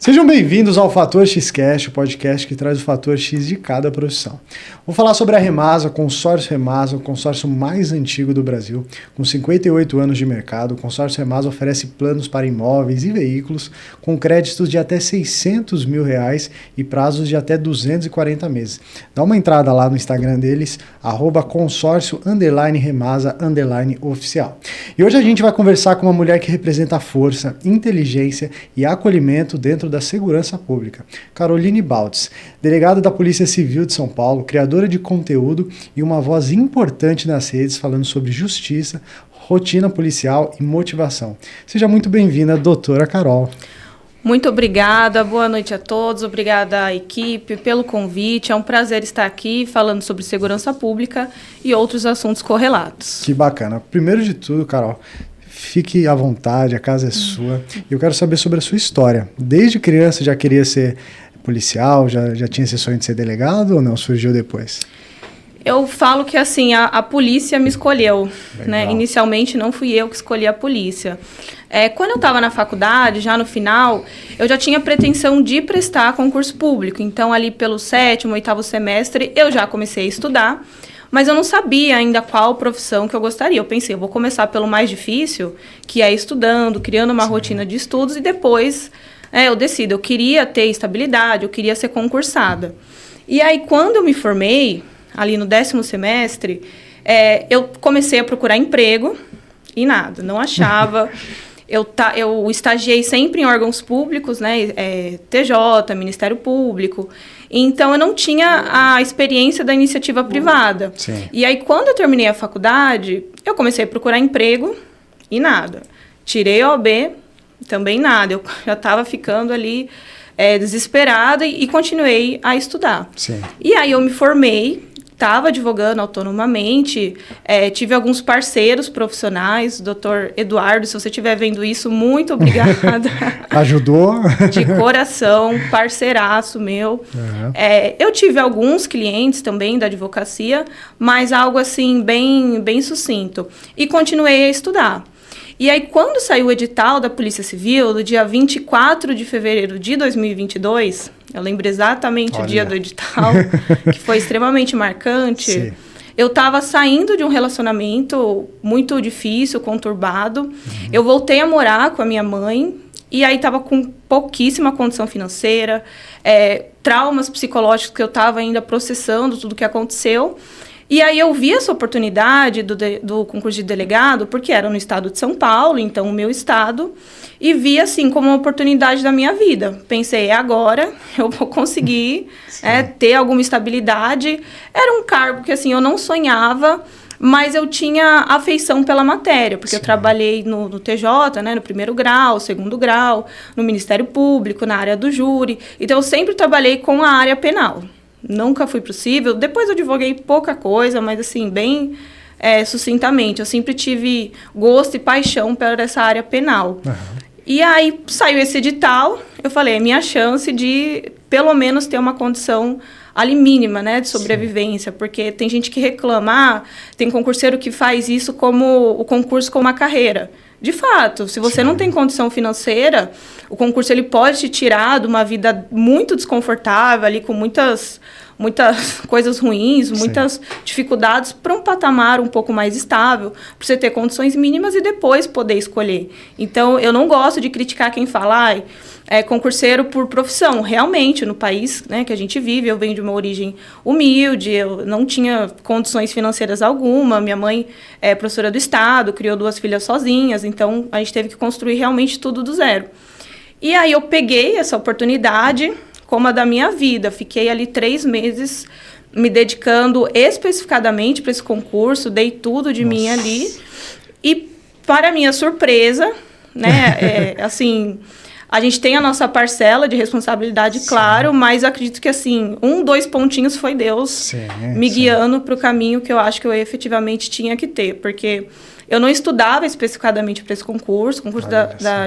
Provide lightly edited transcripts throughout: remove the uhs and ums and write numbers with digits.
Sejam bem-vindos ao Fator XCast, o podcast que traz o fator X de cada profissão. Vou falar sobre a Remasa, Consórcio Remasa, o consórcio mais antigo do Brasil. Com 58 anos de mercado, o Consórcio Remasa oferece planos para imóveis e veículos com créditos de até R$600 mil e prazos de até 240 meses. Dá uma entrada lá no Instagram deles, @consórcio_remasa_oficial. E hoje a gente vai conversar com uma mulher que representa força, inteligência e acolhimento dentro da segurança pública. Caroline Baltz, delegada da Polícia Civil de São Paulo, criadora de conteúdo e uma voz importante nas redes falando sobre justiça, rotina policial e motivação. Seja muito bem-vinda, doutora Carol. Muito obrigada, boa noite a todos, obrigada à equipe pelo convite, é um prazer estar aqui falando sobre segurança pública e outros assuntos correlatos. Que bacana. Primeiro de tudo, Carol, fique à vontade, a casa é sua. Eu quero saber sobre a sua história. Desde criança já queria ser policial, já tinha esse sonho de ser delegado ou não? Surgiu depois? Eu falo que assim, a polícia me escolheu, né? Inicialmente não fui eu que escolhi a polícia. Quando eu estava na faculdade, já no final, eu já tinha pretensão de prestar concurso público. Então, ali pelo 7º, 8º semestre, eu já comecei a estudar. Mas eu não sabia ainda qual profissão que eu gostaria. Eu pensei, eu vou começar pelo mais difícil, que é estudando, criando uma rotina de estudos, e depois eu decido. Eu queria ter estabilidade, eu queria ser concursada. E aí, quando eu me formei, ali no 10º semestre, eu comecei a procurar emprego e nada, não achava. Eu estagiei sempre em órgãos públicos, né? TJ, Ministério Público. Então, eu não tinha a experiência da iniciativa privada. Sim. E aí, quando eu terminei a faculdade, eu comecei a procurar emprego e nada. Tirei a OAB, também nada. Eu já estava ficando ali desesperada e continuei a estudar. Sim. E aí, eu me formei. Estava advogando autonomamente, tive alguns parceiros profissionais, doutor Eduardo, se você estiver vendo isso, muito obrigada. Ajudou? De coração, parceiraço meu. Uhum. Eu tive alguns clientes também da advocacia, mas algo assim bem sucinto. E continuei a estudar. E aí, quando saiu o edital da Polícia Civil, no dia 24 de fevereiro de 2022, eu lembro exatamente o dia do edital, que foi extremamente marcante. Sim. Eu estava saindo de um relacionamento muito difícil, conturbado. Uhum. Eu voltei a morar com a minha mãe, e aí estava com pouquíssima condição financeira, traumas psicológicos que eu estava ainda processando tudo o que aconteceu. E aí eu vi essa oportunidade do concurso de delegado, porque era no estado de São Paulo, então o meu estado, e vi assim como uma oportunidade da minha vida. Pensei, agora eu vou conseguir ter alguma estabilidade. Era um cargo que assim, eu não sonhava, mas eu tinha afeição pela matéria, porque eu trabalhei no TJ, né, no 1º grau, 2º grau, no Ministério Público, na área do júri. Então eu sempre trabalhei com a área penal. Nunca fui possível. Depois eu advoguei pouca coisa, mas assim, bem sucintamente. Eu sempre tive gosto e paixão por essa área penal. Uhum. E aí saiu esse edital, eu falei, é minha chance de pelo menos ter uma condição ali mínima, né, de sobrevivência. Sim. Porque tem gente que reclama, tem concurseiro que faz isso como o concurso como uma carreira. De fato, se você não tem condição financeira, o concurso ele pode te tirar de uma vida muito desconfortável, ali com muitas coisas ruins, muitas dificuldades, para um patamar um pouco mais estável, para você ter condições mínimas e depois poder escolher. Então, eu não gosto de criticar quem fala, concurseiro por profissão. Realmente, no país, né, que a gente vive, eu venho de uma origem humilde, eu não tinha condições financeiras alguma, minha mãe é professora do estado, criou 2 filhas sozinhas, então a gente teve que construir realmente tudo do zero. E aí eu peguei essa oportunidade como a da minha vida, fiquei ali 3 meses me dedicando especificadamente para esse concurso, dei tudo de mim ali, e para minha surpresa, né, assim... A gente tem a nossa parcela de responsabilidade, claro, mas acredito que, assim, 2 pontinhos foi Deus me guiando para o caminho que eu acho que eu efetivamente tinha que ter. Porque eu não estudava especificadamente para esse concurso. O concurso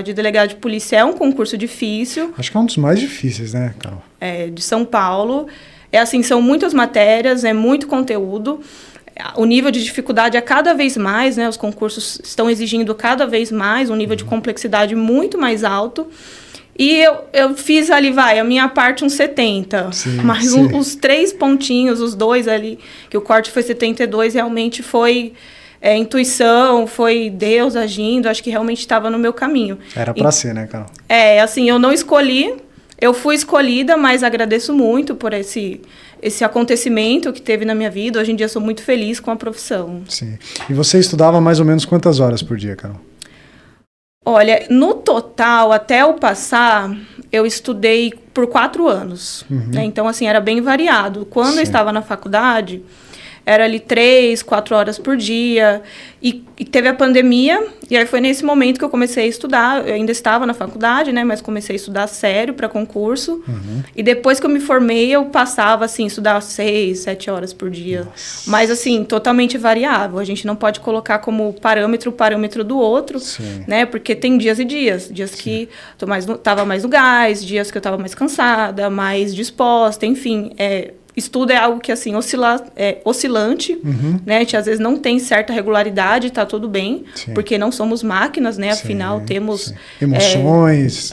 de delegado de polícia é um concurso difícil. Acho que é um dos mais difíceis, né, Carol? De São Paulo. Assim, são muitas matérias, é muito conteúdo. O nível de dificuldade é cada vez mais, né? Os concursos estão exigindo cada vez mais um nível de complexidade muito mais alto. E eu fiz ali, a minha parte uns 70. Sim, mas sim. Os 3 pontinhos, os 2 ali, que o corte foi 72, realmente foi intuição, foi Deus agindo, acho que realmente estava no meu caminho. Era pra ser, né, Carol? Assim, eu não escolhi, eu fui escolhida, mas agradeço muito por esse acontecimento que teve na minha vida. Hoje em dia sou muito feliz com a profissão. Sim. E você estudava mais ou menos quantas horas por dia, Carol? Olha, no total, até eu passar, eu estudei por 4 anos. Né? Então, assim, era bem variado. Quando eu estava na faculdade, era ali 3, 4 horas por dia. E teve a pandemia, e aí foi nesse momento que eu comecei a estudar. Eu ainda estava na faculdade, né? Mas comecei a estudar sério para concurso. E depois que eu me formei, eu passava, assim, estudar 6, 7 horas por dia. Nossa. Mas, assim, totalmente variável. A gente não pode colocar como parâmetro o parâmetro do outro, né? Porque tem dias e dias. Dias que estava mais no gás, dias que eu estava mais cansada, mais disposta, enfim. Estudo é algo que, assim, oscilante, né? A gente, às vezes, não tem certa regularidade, tá tudo bem, porque não somos máquinas, né? Afinal, temos... emoções.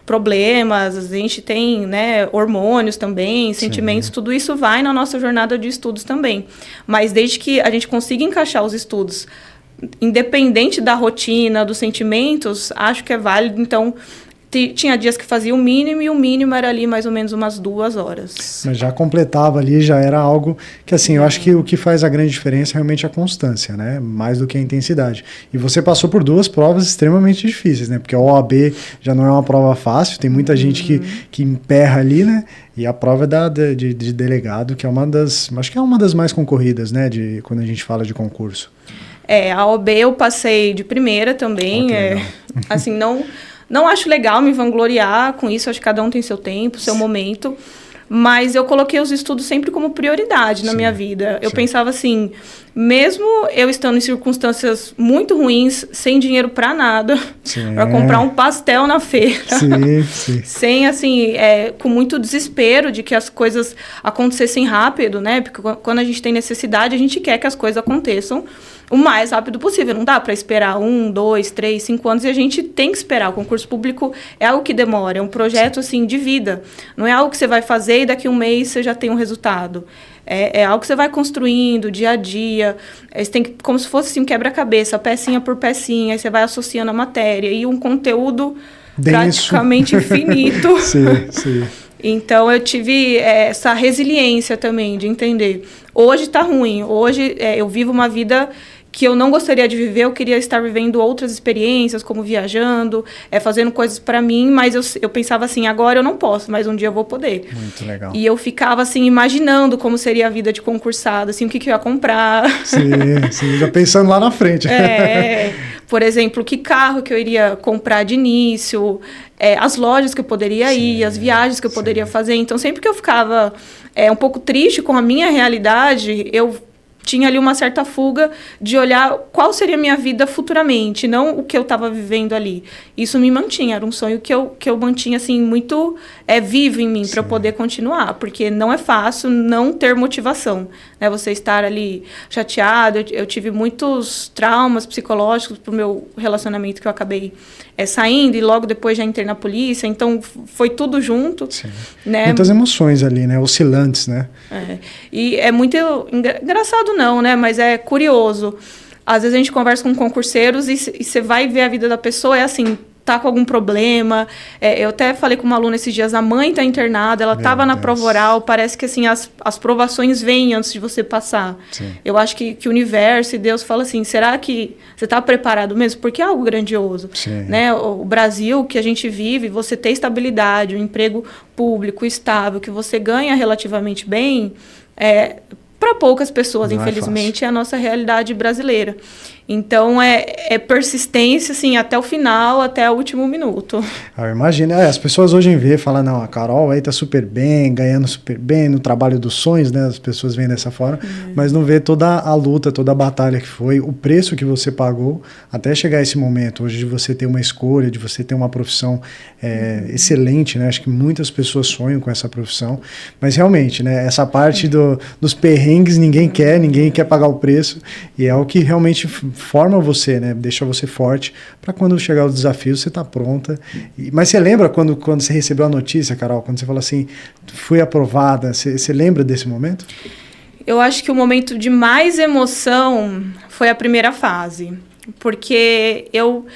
Problemas, a gente tem, né, hormônios também, sentimentos, tudo isso vai na nossa jornada de estudos também. Mas desde que a gente consiga encaixar os estudos, independente da rotina, dos sentimentos, acho que é válido, então... Tinha dias que fazia o mínimo, e o mínimo era ali mais ou menos umas 2 horas. Mas já completava ali, já era algo que, assim, eu acho que o que faz a grande diferença é realmente a constância, né? Mais do que a intensidade. E você passou por 2 provas extremamente difíceis, né? Porque a OAB já não é uma prova fácil, tem muita gente que emperra ali, né? E a prova é de delegado, que é acho que é uma das mais concorridas, né? Quando a gente fala de concurso. A OAB eu passei de primeira também, assim, Não acho legal me vangloriar com isso, acho que cada um tem seu tempo, seu momento, mas eu coloquei os estudos sempre como prioridade na minha vida. Eu pensava assim, mesmo eu estando em circunstâncias muito ruins, sem dinheiro para nada, para comprar um pastel na feira, sem, assim, com muito desespero de que as coisas acontecessem rápido, né? Porque quando a gente tem necessidade, a gente quer que as coisas aconteçam o mais rápido possível. Não dá para esperar 1, 2, 3, 5 anos, e a gente tem que esperar. O concurso público é algo que demora, é um projeto assim, de vida. Não é algo que você vai fazer e daqui a um mês você já tem um resultado. É algo que você vai construindo dia a dia. Você tem que, como se fosse assim, um quebra-cabeça, pecinha por pecinha, aí você vai associando a matéria e um conteúdo praticamente infinito. Então, eu tive essa resiliência também de entender. Hoje está ruim, hoje eu vivo uma vida que eu não gostaria de viver, eu queria estar vivendo outras experiências, como viajando, fazendo coisas para mim, mas eu pensava assim, agora eu não posso, mas um dia eu vou poder. Muito legal. E eu ficava assim, imaginando como seria a vida de concursada, assim, o que eu ia comprar. Sim, já pensando lá na frente. Por exemplo, que carro que eu iria comprar de início, as lojas que eu poderia ir, as viagens que eu poderia fazer. Então, sempre que eu ficava um pouco triste com a minha realidade, eu tinha ali uma certa fuga de olhar qual seria a minha vida futuramente, não o que eu estava vivendo ali. Isso me mantinha, era um sonho que eu mantinha assim, muito vivo em mim, para eu poder continuar, porque não é fácil não ter motivação, né? Você estar ali chateado, eu tive muitos traumas psicológicos pro meu relacionamento que eu acabei saindo, e logo depois já entrei na polícia, então foi tudo junto. Né? Muitas emoções ali, né? Oscilantes, né? E é muito engraçado não, né? Mas é curioso. Às vezes a gente conversa com concurseiros e você vai ver a vida da pessoa, assim, tá com algum problema. Eu até falei com uma aluna esses dias, a mãe tá internada, ela estava na prova oral, parece que assim, as provações vêm antes de você passar. Eu acho que o universo e Deus fala assim, será que você está preparado mesmo? Porque é algo grandioso. Né? O Brasil que a gente vive, você ter estabilidade, um emprego público, estável, que você ganha relativamente bem, para poucas pessoas, infelizmente, é a nossa realidade brasileira. Então, é persistência, assim, até o final, até o último minuto. Imagina, as pessoas hoje em dia falam, não, a Carol aí tá super bem, ganhando super bem, no trabalho dos sonhos, né? As pessoas veem dessa forma, mas não vê toda a luta, toda a batalha que foi, o preço que você pagou até chegar a esse momento, hoje de você ter uma escolha, de você ter uma profissão excelente, né? Acho que muitas pessoas sonham com essa profissão, mas realmente, né? Essa parte dos perrengues ninguém quer pagar o preço, e é o que realmente forma você, né? Deixa você forte para quando chegar o desafio você tá pronta. Mas você lembra quando você recebeu a notícia, Carol? Quando você falou assim, fui aprovada, você lembra desse momento? Eu acho que o momento de mais emoção foi a primeira fase, porque eu,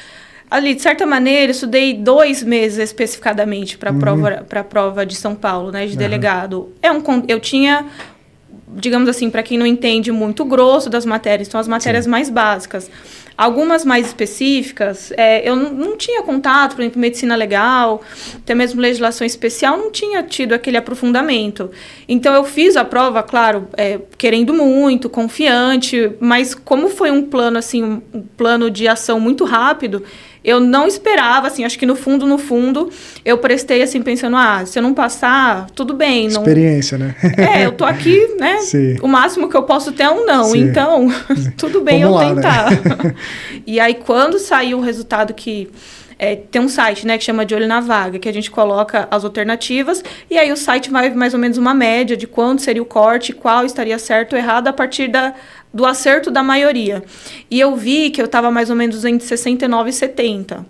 ali, de certa maneira, estudei 2 meses especificadamente para a prova de São Paulo, né, de delegado. Eu tinha, digamos assim, para quem não entende, muito grosso das matérias, são as matérias mais básicas. Algumas mais específicas, eu não tinha contato, por exemplo, medicina legal, até mesmo legislação especial, não tinha tido aquele aprofundamento. Então, eu fiz a prova, claro, querendo muito, confiante, mas como foi um plano, assim, um plano de ação muito rápido, eu não esperava, assim, acho que no fundo, eu prestei, assim, pensando, se eu não passar, tudo bem. Não... Experiência, né? Eu tô aqui, né? Sim. O máximo que eu posso ter é um não. Sim. Então, tudo bem. Vamos eu lá, tentar. Né? E aí, quando saiu o resultado que... tem um site, né, que chama De Olho na Vaga, que a gente coloca as alternativas, e aí o site vai mais ou menos uma média de quanto seria o corte, qual estaria certo ou errado a partir do acerto da maioria. E eu vi que eu estava mais ou menos entre 69 e 70.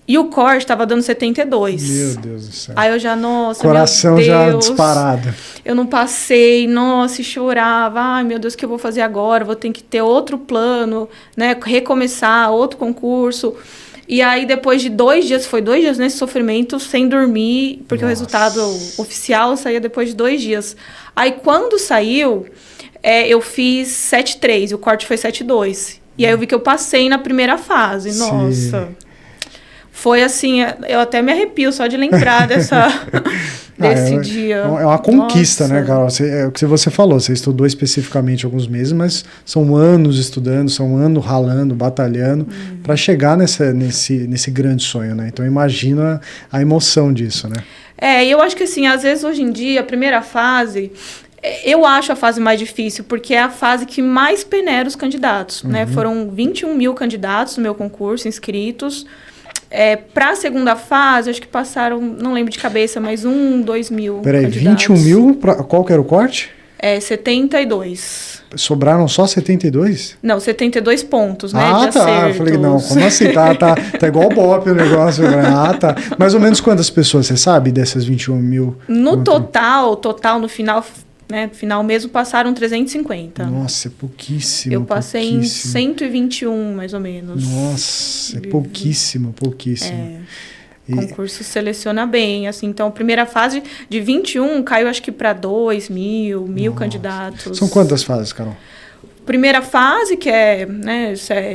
E o corte estava dando 72. Meu Deus do céu. Aí eu já, nossa, coração meu Deus, já disparado. Eu não passei, nossa, e chorava. Ai, meu Deus, o que eu vou fazer agora? Vou ter que ter outro plano, né? Recomeçar, outro concurso. E aí, depois de 2 dias, foi 2 dias nesse sofrimento, sem dormir, porque o resultado oficial saía depois de 2 dias. Aí, quando saiu, eu fiz 7,3, o corte foi 7,2. E aí, eu vi que eu passei na primeira fase. Sim. Nossa... Foi assim, eu até me arrepio só de lembrar desse dia. É uma conquista, né, Carol? É o que você falou, você estudou especificamente alguns meses, mas são anos estudando, são anos ralando, batalhando, para chegar nesse grande sonho, né? Então imagina a emoção disso, né? E eu acho que assim, às vezes hoje em dia, a primeira fase... Eu acho a fase mais difícil, porque é a fase que mais peneira os candidatos, né? Foram 21 mil candidatos no meu concurso, inscritos... para a segunda fase, acho que passaram, não lembro de cabeça, mas 2 mil Peraí, candidatos. 21 mil, qual que era o corte? 72. Sobraram só 72? Não, 72 pontos, né, de acertos. Eu falei, não, como assim? Tá igual o BOP o negócio. Tá. Mais ou menos quantas pessoas, você sabe, dessas 21 mil? No total, no final... Né, no final mesmo passaram 350. Nossa, é pouquíssimo. Eu passei em 121, mais ou menos. Nossa, é pouquíssimo. O concurso seleciona bem, assim. Então, a primeira fase de 21 caiu, acho que para 1.000 candidatos. São quantas fases, Carol? Primeira fase, que né,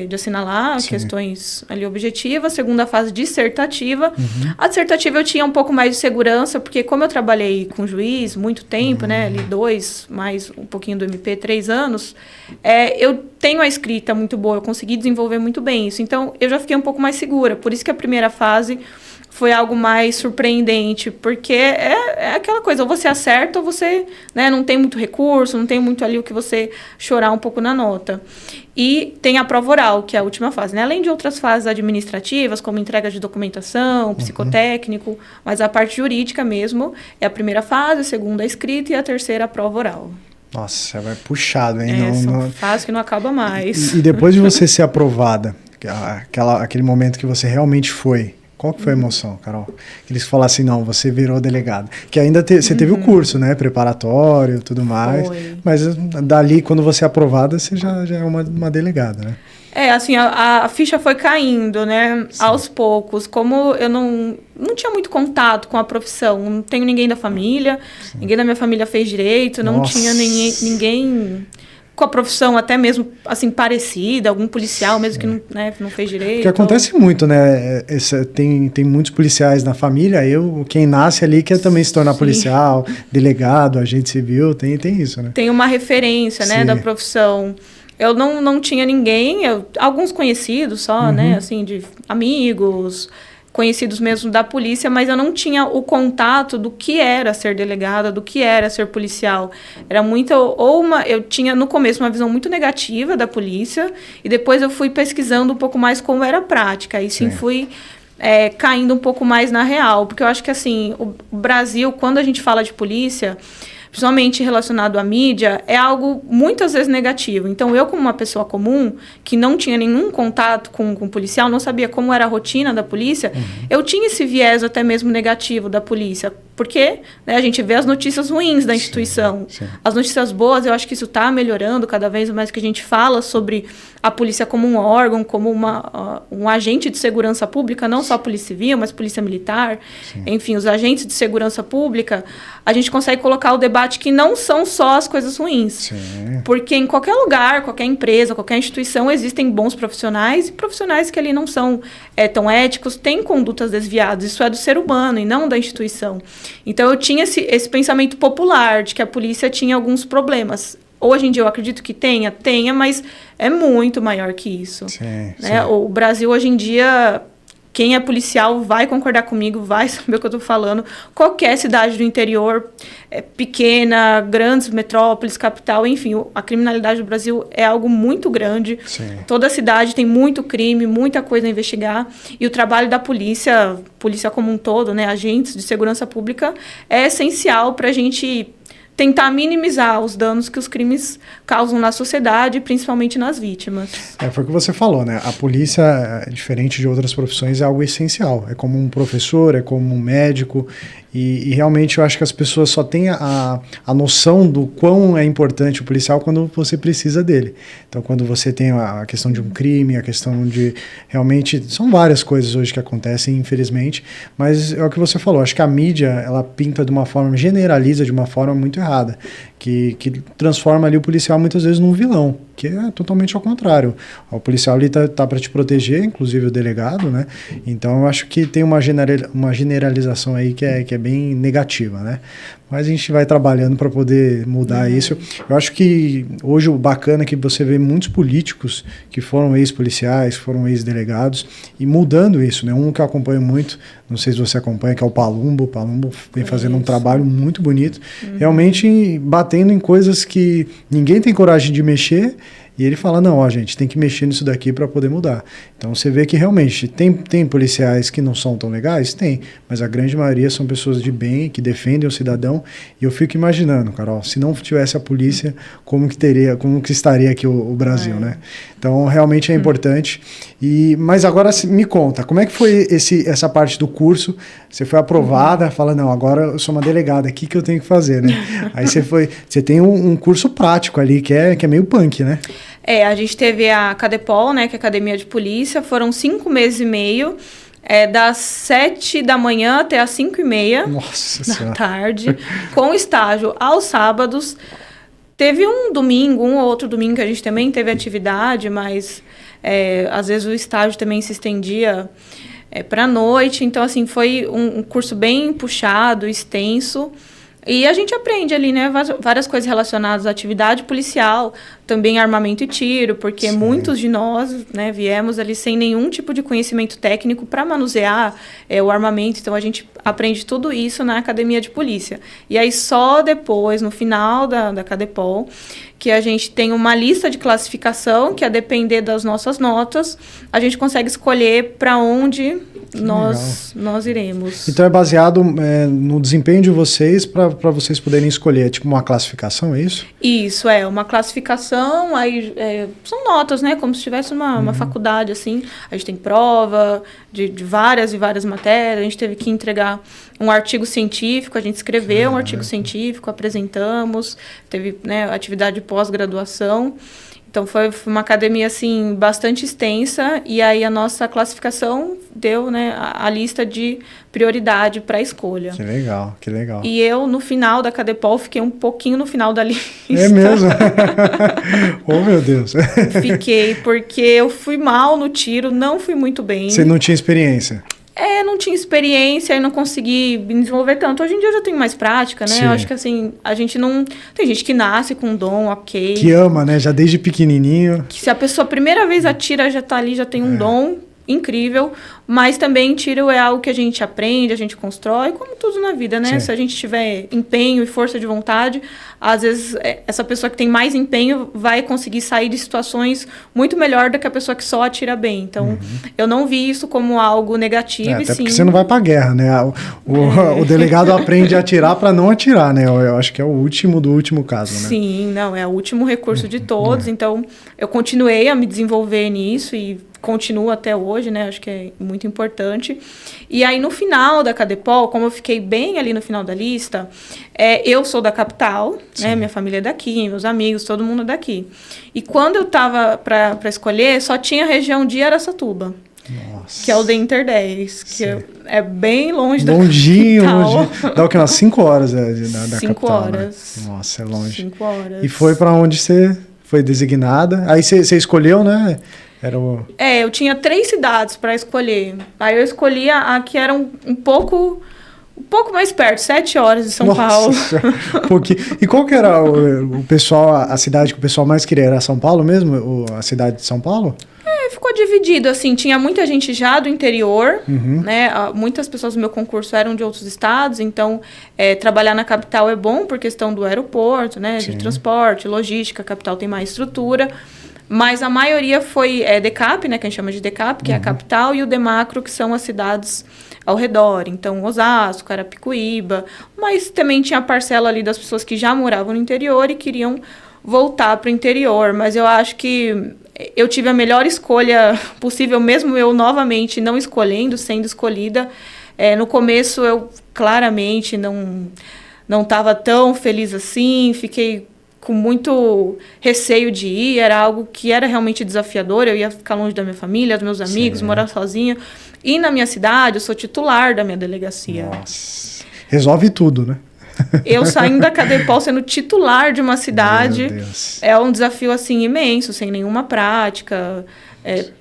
de assinalar questões ali objetivas. Segunda fase, dissertativa. A dissertativa eu tinha um pouco mais de segurança, porque como eu trabalhei com juiz muito tempo, né, ali 2, mais um pouquinho do MP, 3 anos, eu tenho a escrita muito boa, eu consegui desenvolver muito bem isso. Então, eu já fiquei um pouco mais segura. Por isso que a primeira fase foi algo mais surpreendente, porque é aquela coisa, ou você acerta ou você, né, não tem muito recurso, não tem muito ali o que você chorar um pouco na nota. E tem a prova oral, que é a última fase, né? Além de outras fases administrativas, como entrega de documentação, psicotécnico, mas a parte jurídica mesmo é a primeira fase, a segunda a escrita e a terceira a prova oral. Nossa, vai puxado, hein? São fases que não acaba mais. E depois de você ser aprovada, aquele momento que você realmente foi, qual que foi a emoção, Carol? Eles falaram assim, não, você virou delegado. Que ainda você teve o curso, né? Preparatório, tudo mais. Foi. Mas dali, quando você é aprovada, você já é uma delegada, né? Assim, a ficha foi caindo, né? Sim. Aos poucos. Como eu não tinha muito contato com a profissão, não tenho ninguém da família, ninguém da minha família fez direito, não tinha ninguém... com a profissão até mesmo, assim, parecida, algum policial mesmo que não fez direito. Porque acontece muito, né? Tem muitos policiais na família, quem nasce ali quer também se tornar policial, delegado, agente civil, tem isso, né? Tem uma referência, né, da profissão. Eu não tinha ninguém, alguns conhecidos só, né, assim, de amigos... conhecidos mesmo da polícia, mas eu não tinha o contato do que era ser delegada, do que era ser policial. Era muito... eu tinha, no começo, uma visão muito negativa da polícia, e depois eu fui pesquisando um pouco mais como era a prática, e sim fui caindo um pouco mais na real, porque eu acho que, assim, o Brasil, quando a gente fala de polícia... principalmente relacionado à mídia, é algo muitas vezes negativo. Então, eu como uma pessoa comum, que não tinha nenhum contato com o policial, não sabia como era a rotina da polícia, eu tinha esse viés até mesmo negativo da polícia. Porque, né, a gente vê as notícias ruins da instituição. Sim. As notícias boas, eu acho que isso está melhorando cada vez mais, que a gente fala sobre a polícia como um órgão, como um agente de segurança pública, não só a polícia civil, mas polícia militar. Sim. Enfim, os agentes de segurança pública, a gente consegue colocar o debate que não são só as coisas ruins. Sim. Porque em qualquer lugar, qualquer empresa, qualquer instituição, existem bons profissionais e profissionais que ali não são tão éticos, têm condutas desviadas. Isso é do ser humano e não da instituição. Então, eu tinha esse pensamento popular de que a polícia tinha alguns problemas. Hoje em dia, eu acredito que tenha, mas é muito maior que isso. Sim, né? sim. O Brasil, hoje em dia, quem é policial vai concordar comigo, vai saber o que eu estou falando. Qualquer cidade do interior, pequena, grandes metrópoles, capital, enfim, a criminalidade do Brasil é algo muito grande. Sim. Toda cidade tem muito crime, muita coisa a investigar. E o trabalho da polícia como um todo, né, agentes de segurança pública, é essencial para a gente tentar minimizar os danos que os crimes causam na sociedade, principalmente nas vítimas. Foi o que você falou, né? A polícia, diferente de outras profissões, é algo essencial. É como um professor, é como um médico. E realmente eu acho que as pessoas só têm a noção do quão é importante o policial quando você precisa dele. Então, quando você tem a questão de um crime, a questão de... Realmente, são várias coisas hoje que acontecem, infelizmente. Mas é o que você falou. Acho que a mídia, ela pinta de uma forma, generaliza de uma forma muito errada. Que transforma ali o policial muitas vezes num vilão, que é totalmente ao contrário. O policial ali tá para te proteger, inclusive o delegado, né? Então eu acho que tem uma generalização aí que é bem negativa, né? Mas a gente vai trabalhando para poder mudar isso. Eu acho que hoje o bacana é que você vê muitos políticos que foram ex-policiais, que foram ex-delegados, e mudando isso, né? Um que eu acompanho muito, não sei se você acompanha, que é o Palumbo. O Palumbo vem fazendo um trabalho muito bonito, realmente batendo em coisas que ninguém tem coragem de mexer. E ele fala, não, gente, tem que mexer nisso daqui para poder mudar. Então você vê que realmente tem policiais que não são tão legais? Tem, mas a grande maioria são pessoas de bem, que defendem o cidadão. E eu fico imaginando, Carol, se não tivesse a polícia, como que estaria aqui o Brasil, né? Então realmente é importante. Mas agora me conta, como é que foi essa parte do curso? Você foi aprovada, fala, não, agora eu sou uma delegada, o que eu tenho que fazer, né? Aí você tem um curso prático ali, que é meio punk, né? A gente teve a Cadepol, né, que é a Academia de Polícia, foram 5 meses e meio, das 7 da manhã até as 5:30 da tarde, com estágio aos sábados. Teve um ou outro domingo que a gente também teve atividade, mas às vezes o estágio também se estendia para a noite. Então, assim, foi um curso bem puxado, extenso. E a gente aprende ali, né, várias coisas relacionadas à atividade policial, também armamento e tiro, porque muitos de nós, né, viemos ali sem nenhum tipo de conhecimento técnico para manusear o armamento. Então, a gente aprende tudo isso na Academia de Polícia. E aí, só depois, no final da Cadepol, que a gente tem uma lista de classificação, que a depender das nossas notas, a gente consegue escolher para onde nós iremos. Então é baseado no desempenho de vocês para vocês poderem escolher, tipo uma classificação, é isso? Isso, uma classificação, aí são notas, né, como se tivesse uma faculdade, assim, a gente tem prova de várias e várias matérias, a gente teve que entregar um artigo científico, a gente escreveu um artigo científico, apresentamos, teve, né, atividade de pós-graduação. Então, foi uma academia, assim, bastante extensa, e aí a nossa classificação deu, né, a lista de prioridade para a escolha. Que legal, que legal. E eu, no final da Cadepol, fiquei um pouquinho no final da lista. É mesmo? Oh, meu Deus. Fiquei, porque eu fui mal no tiro, não fui muito bem. Você não tinha experiência? Não tinha experiência e não consegui me desenvolver tanto. Hoje em dia eu já tenho mais prática, né? Sim. Eu acho que, assim, a gente não... Tem gente que nasce com um dom, ok. Que ama, né? Já desde pequenininho. Que se a pessoa a primeira vez atira, já tá ali, já tem um dom incrível. Mas também tiro é algo que a gente aprende, a gente constrói, como tudo na vida, né? Sim. Se a gente tiver empenho e força de vontade, às vezes essa pessoa que tem mais empenho vai conseguir sair de situações muito melhor do que a pessoa que só atira bem. Então, eu não vi isso como algo negativo, Até sim. porque você não vai pra guerra, né? O delegado aprende a atirar para não atirar, né? Eu acho que é o último do último caso, né? Sim, não, é o último recurso de todos. Então, eu continuei a me desenvolver nisso e continuo até hoje, né? Acho que é muito importante. E aí, no final da Cadepol, como eu fiquei bem ali no final da lista, eu sou da capital, né? Minha família é daqui, meus amigos, todo mundo é daqui. E quando eu estava para escolher, só tinha a região de Araçatuba. Nossa. Que é o Inter 10, que é bem longe da Longínho, capital. longe. Dá o que? Umas 5 horas da 5 capital, horas. né? Nossa, é longe. 5 horas. E foi para onde você foi designada? Aí você escolheu, né? Era o... eu tinha 3 cidades para escolher. Aí eu escolhi a que era um pouco mais perto, 7 horas de São Paulo. Um pouquinho. E qual que era o pessoal, a cidade que o pessoal mais queria? Era São Paulo mesmo? A cidade de São Paulo? Ficou dividido, assim, tinha muita gente já do interior, né? Muitas pessoas do meu concurso eram de outros estados, então trabalhar na capital é bom por questão do aeroporto, né? De transporte, logística, a capital tem mais estrutura. Mas a maioria foi DECAP, né, que a gente chama de DECAP, que é a capital, e o DEMACRO, que são as cidades ao redor. Então, Osasco, Carapicuíba. Mas também tinha a parcela ali das pessoas que já moravam no interior e queriam voltar para o interior. Mas eu acho que eu tive a melhor escolha possível, mesmo eu novamente não escolhendo, sendo escolhida. No começo, eu claramente não estava tão feliz assim, fiquei com muito receio de ir, era algo que era realmente desafiador, eu ia ficar longe da minha família, dos meus amigos, morar sozinha. E na minha cidade, eu sou titular da minha delegacia. Nossa. Resolve tudo, né? Eu saindo da Cadepol sendo titular de uma cidade, é um desafio, assim, imenso, sem nenhuma prática.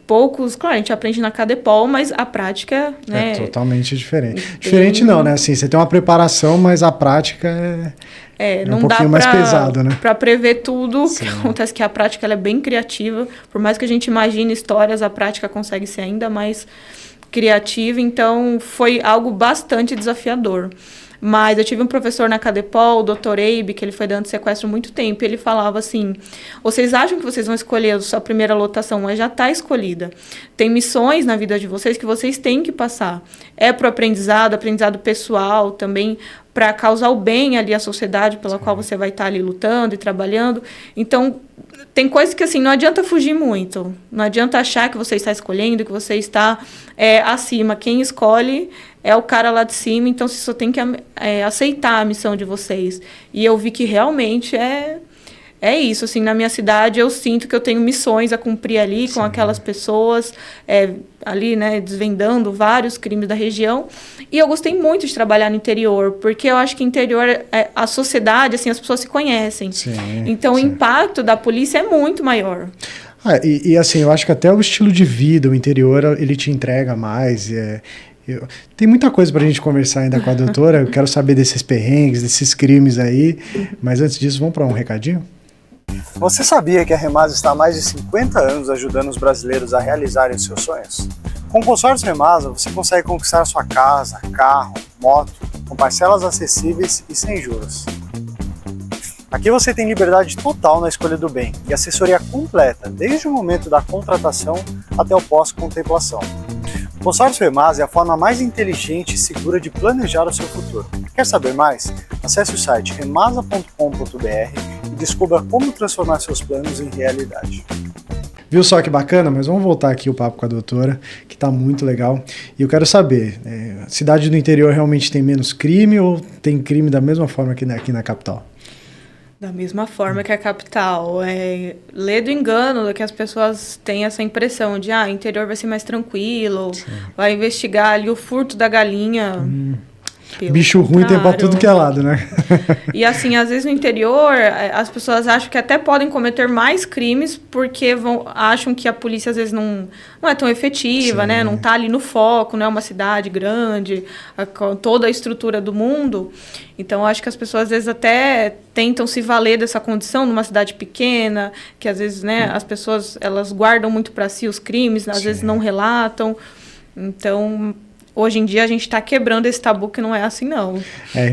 Poucos, claro, a gente aprende na Cadepol, mas a prática, né? É totalmente diferente. Diferente não, né? Assim, você tem uma preparação, mas a prática não um pouquinho mais pesado, né? Para prever tudo. O que acontece que a prática ela é bem criativa. Por mais que a gente imagine histórias, a prática consegue ser ainda mais criativa. Então, foi algo bastante desafiador. Mas eu tive um professor na Cadepol, o Dr. Eibe, que ele foi dando sequestro há muito tempo, e ele falava assim, vocês acham que vocês vão escolher a sua primeira lotação, mas já está escolhida. Tem missões na vida de vocês que vocês têm que passar. É para o aprendizado pessoal, também para causar o bem ali à sociedade pela qual você vai estar ali lutando e trabalhando. Então, tem coisas que assim, não adianta fugir muito. Não adianta achar que você está escolhendo, que você está acima. Quem escolhe é o cara lá de cima, então você só tem que aceitar a missão de vocês. E eu vi que realmente é isso. Assim, na minha cidade, eu sinto que eu tenho missões a cumprir ali com aquelas pessoas, ali, né, desvendando vários crimes da região. E eu gostei muito de trabalhar no interior, porque eu acho que interior, a sociedade, assim, as pessoas se conhecem. Então, o impacto da polícia é muito maior. E assim, eu acho que até o estilo de vida, o interior, ele te entrega mais. Tem muita coisa pra gente conversar ainda com a doutora. Eu quero saber desses perrengues, desses crimes aí. Mas antes disso, vamos para um recadinho? Você sabia que a Remasa está há mais de 50 anos ajudando os brasileiros a realizarem seus sonhos? Com o consórcio Remasa, você consegue conquistar sua casa, carro, moto, com parcelas acessíveis e sem juros. Aqui você tem liberdade total na escolha do bem e assessoria completa, desde o momento da contratação até o pós-contemplação. O consórcio Remasa é a forma mais inteligente e segura de planejar o seu futuro. Quer saber mais? Acesse o site remasa.com.br e descubra como transformar seus planos em realidade. Viu só que bacana? Mas vamos voltar aqui o papo com a doutora, que está muito legal. E eu quero saber, cidade do interior realmente tem menos crime ou tem crime da mesma forma que aqui na capital? Da mesma forma que a capital. Lê do engano que as pessoas têm essa impressão de o interior vai ser mais tranquilo, vai investigar ali o furto da galinha. Bicho ruim tem pra tudo que é lado, né? E assim, às vezes no interior, as pessoas acham que até podem cometer mais crimes porque acham que a polícia às vezes não é tão efetiva, né? Não tá ali no foco, não é uma cidade grande, com toda a estrutura do mundo. Então, acho que as pessoas às vezes até tentam se valer dessa condição numa cidade pequena, que às vezes, né, as pessoas elas guardam muito para si os crimes, às vezes não relatam. Então, hoje em dia a gente está quebrando esse tabu que não é assim, não.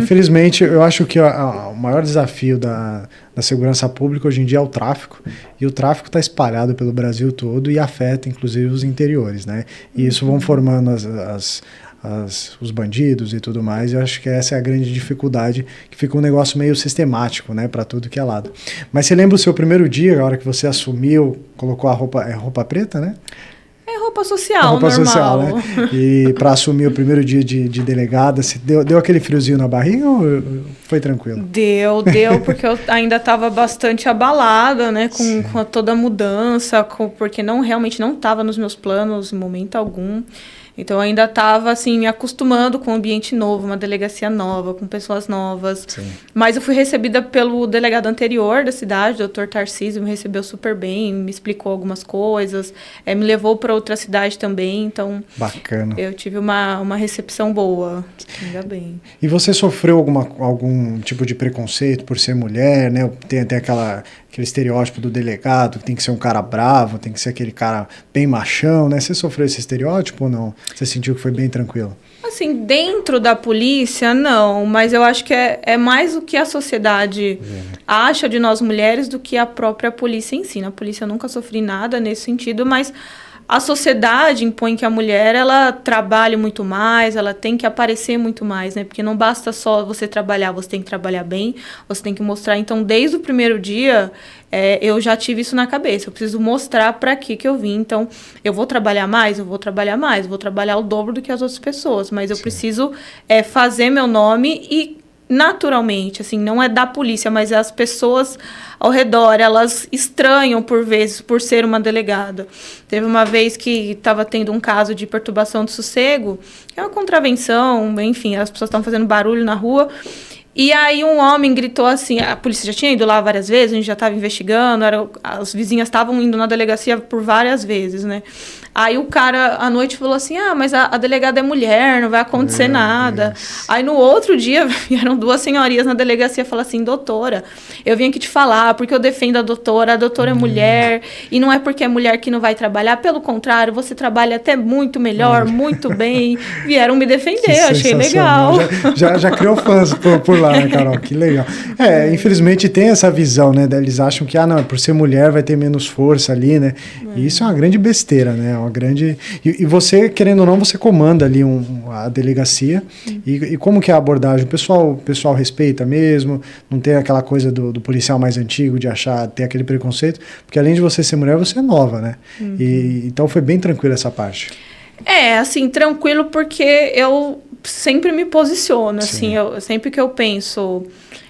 Infelizmente, eu acho que o maior desafio da segurança pública hoje em dia é o tráfico. E o tráfico está espalhado pelo Brasil todo e afeta, inclusive, os interiores, né? E isso vão formando os bandidos e tudo mais. E eu acho que essa é a grande dificuldade, que fica um negócio meio sistemático, né? Para tudo que é lado. Mas você lembra o seu primeiro dia, a hora que você assumiu, colocou a roupa preta, né? É roupa social, roupa normal. social, né? E para assumir o primeiro dia de delegada, deu aquele friozinho na barriga ou foi tranquilo? Deu, porque eu ainda estava bastante abalada, né? Com toda a mudança, porque realmente não estava nos meus planos em momento algum. Então, eu ainda estava, assim, me acostumando com um ambiente novo, uma delegacia nova, com pessoas novas. Sim. Mas eu fui recebida pelo delegado anterior da cidade, o Dr. Tarcísio, me recebeu super bem, me explicou algumas coisas, me levou para outra cidade também, então... Bacana. Eu tive uma recepção boa, ainda bem. E você sofreu algum tipo de preconceito por ser mulher, né? Tem até aquele estereótipo do delegado, que tem que ser um cara bravo, tem que ser aquele cara bem machão, né? Você sofreu esse estereótipo ou não? Você sentiu que foi bem tranquilo? Assim, dentro da polícia, não, mas eu acho que é mais o que a sociedade acha de nós mulheres do que a própria polícia em si. Na polícia eu nunca sofri nada nesse sentido, mas a sociedade impõe que a mulher, ela trabalhe muito mais, ela tem que aparecer muito mais, né? Porque não basta só você trabalhar, você tem que trabalhar bem, você tem que mostrar. Então, desde o primeiro dia, eu já tive isso na cabeça. Eu preciso mostrar para que eu vim. Então, eu vou trabalhar mais, vou trabalhar o dobro do que as outras pessoas. Mas eu preciso fazer meu nome e, naturalmente, assim, não é da polícia, mas é as pessoas ao redor, elas estranham por vezes por ser uma delegada. Teve uma vez que estava tendo um caso de perturbação do sossego, que é uma contravenção, enfim, as pessoas estavam fazendo barulho na rua, e aí um homem gritou assim, a polícia já tinha ido lá várias vezes, a gente já estava investigando, as vizinhas estavam indo na delegacia por várias vezes, né? Aí o cara, à noite, falou assim, mas a delegada é mulher, não vai acontecer nada. Deus. Aí no outro dia, vieram duas senhorias na delegacia e falaram assim, doutora, eu vim aqui te falar, porque eu defendo a doutora é mulher, e não é porque é mulher que não vai trabalhar, pelo contrário, você trabalha até muito melhor, muito bem. Vieram me defender, achei legal. Já criou fãs por lá, né, Carol? Que legal. Infelizmente tem essa visão, né? Eles acham que, não, por ser mulher vai ter menos força ali, né? E isso é uma grande besteira, né? Uma grande... E você, querendo ou não, você comanda ali a delegacia. E como que é a abordagem? O pessoal respeita mesmo? Não tem aquela coisa do policial mais antigo de ter aquele preconceito? Porque além de você ser mulher, você é nova, né? Então foi bem tranquilo essa parte. Assim, tranquilo porque eu sempre me posiciono, assim, sempre que eu penso,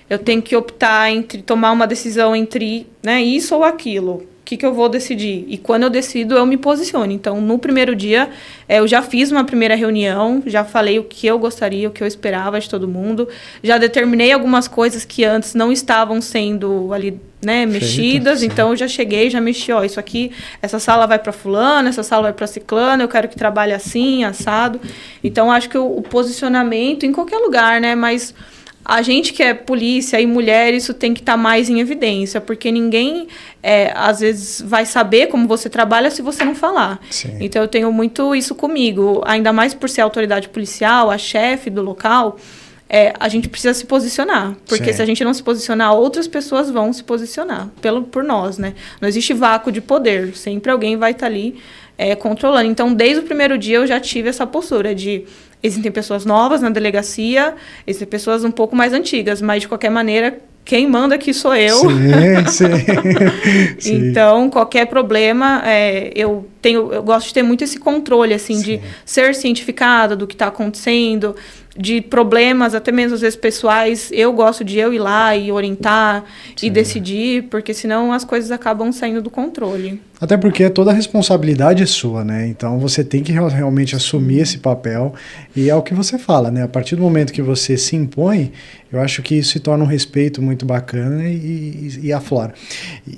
eu tenho que optar entre tomar uma decisão entre, né, isso ou aquilo. O que eu vou decidir? E quando eu decido, eu me posiciono. Então, no primeiro dia, eu já fiz uma primeira reunião, já falei o que eu gostaria, o que eu esperava de todo mundo, já determinei algumas coisas que antes não estavam sendo ali, né, mexidas, então eu já cheguei, já mexi, isso aqui, essa sala vai para fulano, essa sala vai para ciclano, eu quero que trabalhe assim, assado. Então, acho que o posicionamento em qualquer lugar, né, mas a gente que é polícia e mulher, isso tem que estar mais em evidência, porque ninguém, às vezes, vai saber como você trabalha se você não falar. Sim. Então, eu tenho muito isso comigo, ainda mais por ser autoridade policial, a chefe do local, a gente precisa se posicionar, porque se a gente não se posicionar, outras pessoas vão se posicionar por nós, né? Não existe vácuo de poder, sempre alguém vai estar ali controlando. Então, desde o primeiro dia, eu já tive essa postura de... Existem pessoas novas na delegacia, existem pessoas um pouco mais antigas, mas, de qualquer maneira, quem manda aqui sou eu. Sim. Então, qualquer problema, eu gosto de ter muito esse controle, assim, de ser cientificada do que está acontecendo, de problemas, até mesmo às vezes pessoais, eu gosto de ir lá e orientar e decidir, porque senão as coisas acabam saindo do controle. Até porque toda a responsabilidade é sua, né? Então você tem que realmente assumir esse papel e é o que você fala, né? A partir do momento que você se impõe, eu acho que isso se torna um respeito muito bacana e aflora.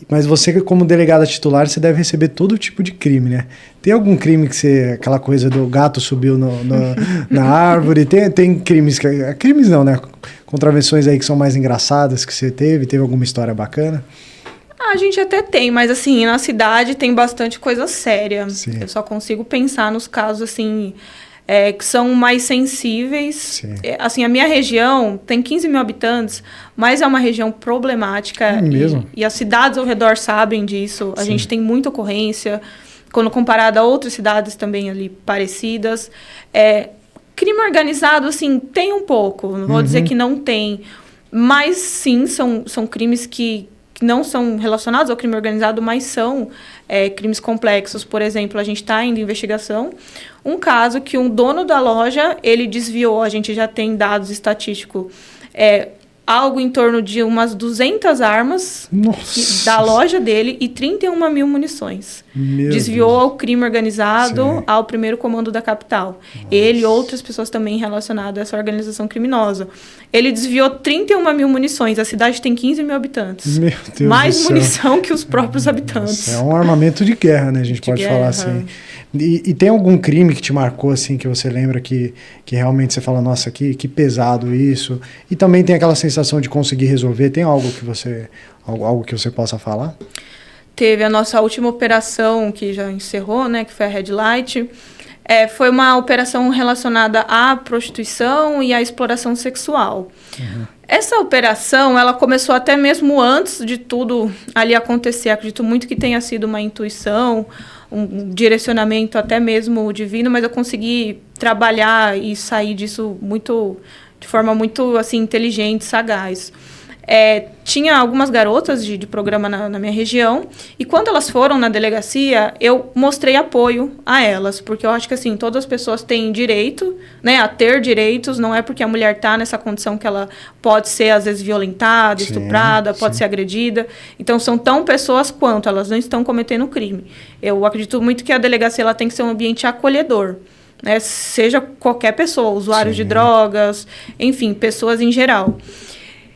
Mas você, como delegada titular, você deve receber todo tipo de crime, né? Tem algum crime que aquela coisa do gato subiu na árvore, tem crimes crimes não, né? Contravenções aí que são mais engraçadas que você teve alguma história bacana? A gente até tem, mas assim, na cidade tem bastante coisa séria. Sim. Eu só consigo pensar nos casos, assim, que são mais sensíveis. Sim. Assim, a minha região tem 15 mil habitantes, mas é uma região problemática. É mesmo? E as cidades ao redor sabem disso. A Sim. gente tem muita ocorrência, quando comparado a outras cidades também ali parecidas. Crime organizado, assim, tem um pouco. Não vou dizer que não tem. Mas, sim, são crimes que não são relacionados ao crime organizado, mas são crimes complexos. Por exemplo, a gente está indo em investigação um caso que um dono da loja, ele desviou, a gente já tem dados estatísticos, algo em torno de umas 200 armas da loja dele e 31 mil munições. Desviou ao crime organizado, ao primeiro comando da capital. Nossa. Ele e outras pessoas também relacionadas a essa organização criminosa. Ele desviou 31 mil munições. A cidade tem 15 mil habitantes. Meu Deus mais do munição que os próprios habitantes. Nossa, é um armamento de guerra, né? A gente pode falar assim. E tem algum crime que te marcou, assim, que você lembra que realmente você fala, nossa, que pesado isso? E também tem aquela sensação de conseguir resolver? Tem algo que você possa falar? Teve a nossa última operação, que já encerrou, né? Que foi a Red Light. Foi uma operação relacionada à prostituição e à exploração sexual. Uhum. Essa operação, ela começou até mesmo antes de tudo ali acontecer. Acredito muito que tenha sido uma intuição, um direcionamento até mesmo divino, mas eu consegui trabalhar e sair disso de forma muito assim, inteligente, sagaz. Tinha algumas garotas de programa na minha região, e quando elas foram na delegacia, eu mostrei apoio a elas, porque eu acho que assim, todas as pessoas têm direito, né, a ter direitos, não é porque a mulher está nessa condição que ela pode ser, às vezes, violentada, estuprada, pode ser agredida. Então, são tão pessoas quanto, elas não estão cometendo crime. Eu acredito muito que a delegacia ela tem que ser um ambiente acolhedor, né, seja qualquer pessoa, usuários de drogas, enfim, pessoas em geral.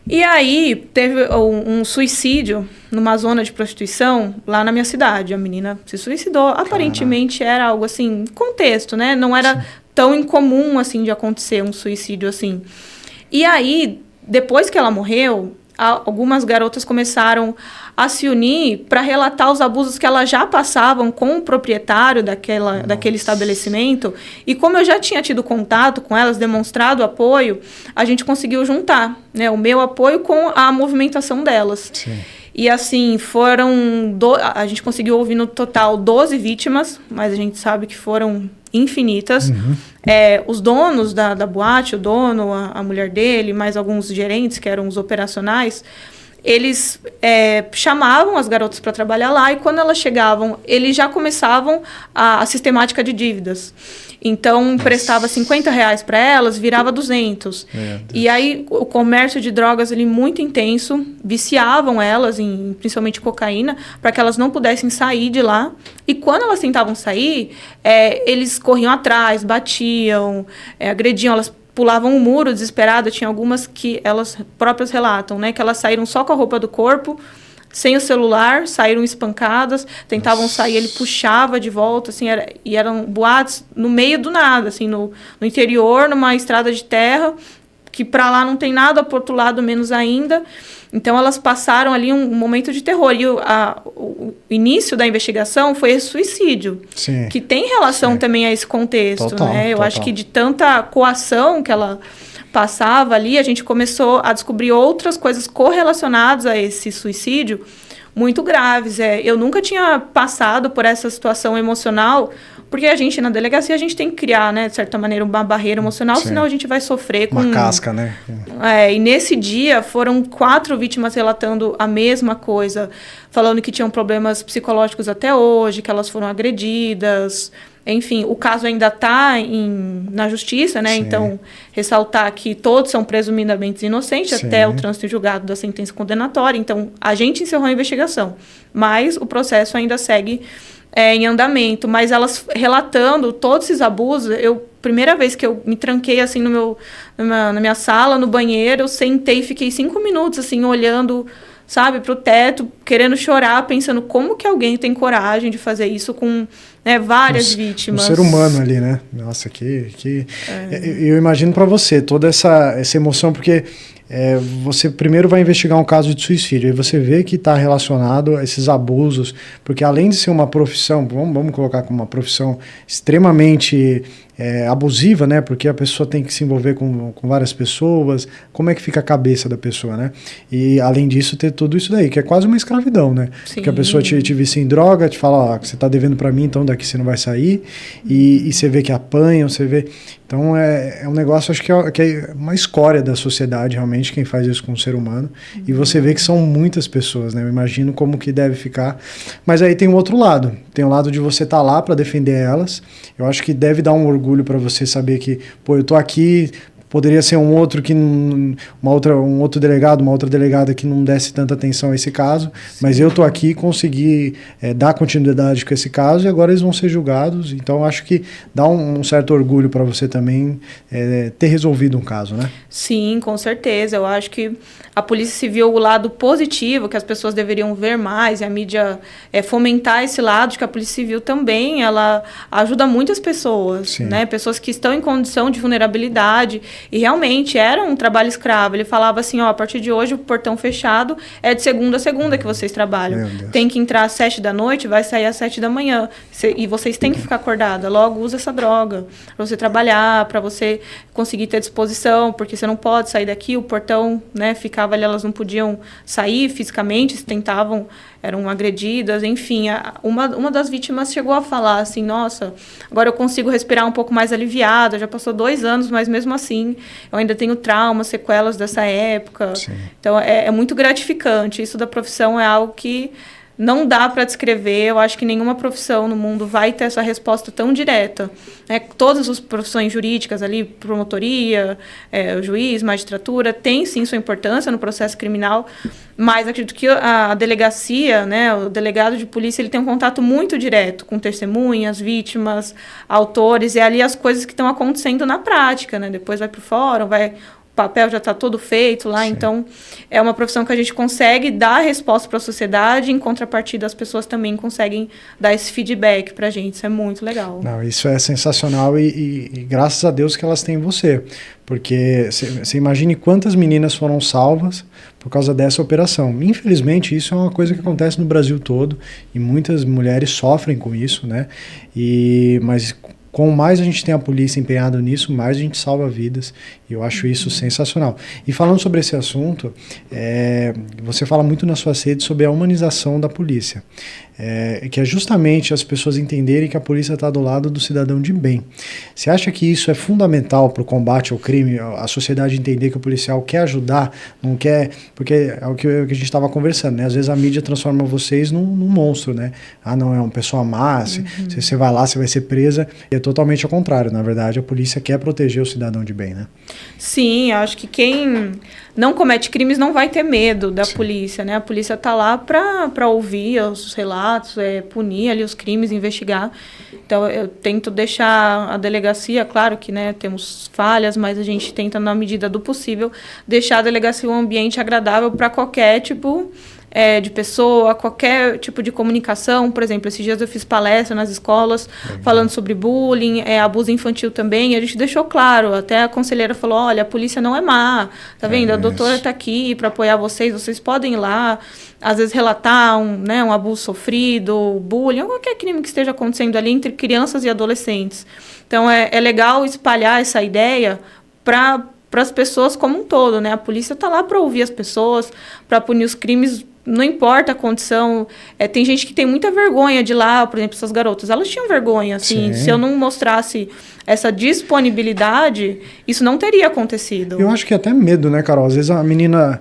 E aí, teve um suicídio numa zona de prostituição lá na minha cidade. A menina se suicidou. Aparentemente, era algo assim, contexto, né? Não era tão incomum, assim, de acontecer um suicídio assim. E aí, depois que ela morreu, algumas garotas começaram a se unir para relatar os abusos que elas já passavam com o proprietário daquele estabelecimento. E como eu já tinha tido contato com elas, demonstrado apoio, a gente conseguiu juntar, né, o meu apoio com a movimentação delas. Sim. E assim, a gente conseguiu ouvir no total 12 vítimas, mas a gente sabe que foram infinitas. Uhum. Os donos da boate, o dono, a mulher dele, mais alguns gerentes, que eram os operacionais, eles chamavam as garotas para trabalhar lá, e quando elas chegavam, eles já começavam a sistemática de dívidas. Então, prestava R$50 para elas, virava 200. E aí, o comércio de drogas ali muito intenso, viciavam elas, principalmente cocaína, para que elas não pudessem sair de lá. E quando elas tentavam sair, eles corriam atrás, batiam, agrediam, elas pulavam o muro desesperada. Tinha algumas que elas próprias relatam, né, que elas saíram só com a roupa do corpo, sem o celular, saíram espancadas, tentavam sair, ele puxava de volta, assim, e eram boates no meio do nada, assim, no interior, numa estrada de terra, que para lá não tem nada, para o outro lado menos ainda. Então, elas passaram ali um momento de terror. E o início da investigação foi esse suicídio, Sim. que tem relação também a esse contexto. Total, né? Eu acho que de tanta coação que ela passava ali, a gente começou a descobrir outras coisas correlacionadas a esse suicídio muito graves. Eu nunca tinha passado por essa situação emocional, porque a gente, na delegacia, a gente tem que criar, né, de certa maneira, uma barreira emocional, Sim. senão a gente vai sofrer com... Uma casca, né? E nesse dia, foram 4 vítimas relatando a mesma coisa, falando que tinham problemas psicológicos até hoje, que elas foram agredidas. Enfim, o caso ainda está na justiça, né? Sim. Então, ressaltar que todos são presumidamente inocentes Sim. até o trânsito em julgado da sentença condenatória. Então, a gente encerrou a investigação, mas o processo ainda segue em andamento. Mas elas relatando todos esses abusos, primeira vez que eu me tranquei assim na minha sala, no banheiro, eu sentei e fiquei 5 minutos assim, olhando, sabe, para o teto, querendo chorar, pensando como que alguém tem coragem de fazer isso com, né, várias vítimas. Um ser humano ali, né? Nossa, eu imagino para você toda essa emoção, porque você primeiro vai investigar um caso de suicídio, aí você vê que está relacionado a esses abusos, porque além de ser uma profissão, vamos colocar como uma profissão extremamente abusiva, né? Porque a pessoa tem que se envolver com várias pessoas, como é que fica a cabeça da pessoa, né? E além disso ter tudo isso daí, que é quase uma escravidão, né? Sim. Porque a pessoa te vicia em droga, te fala, ó, você está devendo para mim, então daqui você não vai sair, e você vê que apanham, você vê... Então é um negócio, acho que é uma escória da sociedade, realmente, quem faz isso com o ser humano, e você vê que são muitas pessoas, né? Eu imagino como que deve ficar, mas aí tem um outro lado, tem o lado de você estar lá para defender elas. Eu acho que deve dar um orgulho para você saber que, pô, eu tô aqui, poderia ser um outro um outro delegado, uma outra delegada que não desse tanta atenção a esse caso, mas eu tô aqui e consegui dar continuidade com esse caso, e agora eles vão ser julgados. Então acho que dá um certo orgulho para você também ter resolvido um caso, né? Sim, com certeza. Eu acho que a Polícia Civil, o lado positivo, que as pessoas deveriam ver mais, e a mídia fomentar esse lado, de que a Polícia Civil também, ela ajuda muitas pessoas, né? Pessoas que estão em condição de vulnerabilidade, e realmente era um trabalho escravo. Ele falava assim, ó, a partir de hoje o portão fechado é de segunda a segunda que vocês trabalham. Tem que entrar às 7 da noite, vai sair às 7 da manhã. E vocês têm que ficar acordada. Logo, usa essa droga para você trabalhar, para você conseguir ter disposição, porque você não pode sair daqui, o portão, né, ficava ali, elas não podiam sair fisicamente, se tentavam, eram agredidas, enfim. Uma das vítimas chegou a falar assim, nossa, agora eu consigo respirar um pouco mais aliviada, já passou 2 anos, mas mesmo assim, eu ainda tenho traumas, sequelas dessa época. Sim. Então, é muito gratificante. Isso da profissão é algo que não dá para descrever. Eu acho que nenhuma profissão no mundo vai ter essa resposta tão direta, né? Todas as profissões jurídicas ali, promotoria, o juiz, magistratura, tem sim sua importância no processo criminal, mas acredito que a delegacia, né, o delegado de polícia, ele tem um contato muito direto com testemunhas, vítimas, autores, e ali as coisas que estão acontecendo na prática, né? Depois vai para o fórum, o papel já está todo feito lá. Sim. Então é uma profissão que a gente consegue dar resposta para a sociedade, em contrapartida as pessoas também conseguem dar esse feedback para a gente. Isso é muito legal. Não, isso é sensacional e graças a Deus que elas têm você, porque você imagine quantas meninas foram salvas por causa dessa operação. Infelizmente isso é uma coisa que acontece no Brasil todo e muitas mulheres sofrem com isso, né? Mas quanto mais a gente tem a polícia empenhada nisso, mais a gente salva vidas. E eu acho isso sensacional. E falando sobre esse assunto, você fala muito nas suas redes sobre a humanização da polícia. Que é justamente as pessoas entenderem que a polícia está do lado do cidadão de bem. Você acha que isso é fundamental para o combate ao crime? A sociedade entender que o policial quer ajudar, não quer... Porque é o que a gente estava conversando, né? Às vezes a mídia transforma vocês num monstro, né? Ah, não, é uma pessoa má, se você vai lá, você vai ser presa. E é totalmente ao contrário. Na verdade, a polícia quer proteger o cidadão de bem, né? Sim, acho que quem não comete crimes não vai ter medo da polícia, né? A polícia está lá para ouvir os relatos, punir ali os crimes, investigar. Então, eu tento deixar a delegacia, claro que, né, temos falhas, mas a gente tenta, na medida do possível, deixar a delegacia um ambiente agradável para qualquer tipo de pessoa, qualquer tipo de comunicação. Por exemplo, esses dias eu fiz palestra nas escolas falando sobre bullying, abuso infantil também, e a gente deixou claro, até a conselheira falou, olha, a polícia não é má, tá vendo? A doutora está aqui para apoiar vocês podem ir lá, às vezes relatar um abuso sofrido, bullying, ou qualquer crime que esteja acontecendo ali entre crianças e adolescentes. Então, é legal espalhar essa ideia para as pessoas como um todo, né? A polícia está lá para ouvir as pessoas, para punir os crimes, não importa a condição. Tem gente que tem muita vergonha de ir lá, por exemplo, essas garotas, elas tinham vergonha, assim. Sim. Se eu não mostrasse essa disponibilidade, isso não teria acontecido. Eu acho que é até medo, né, Carol? Às vezes a menina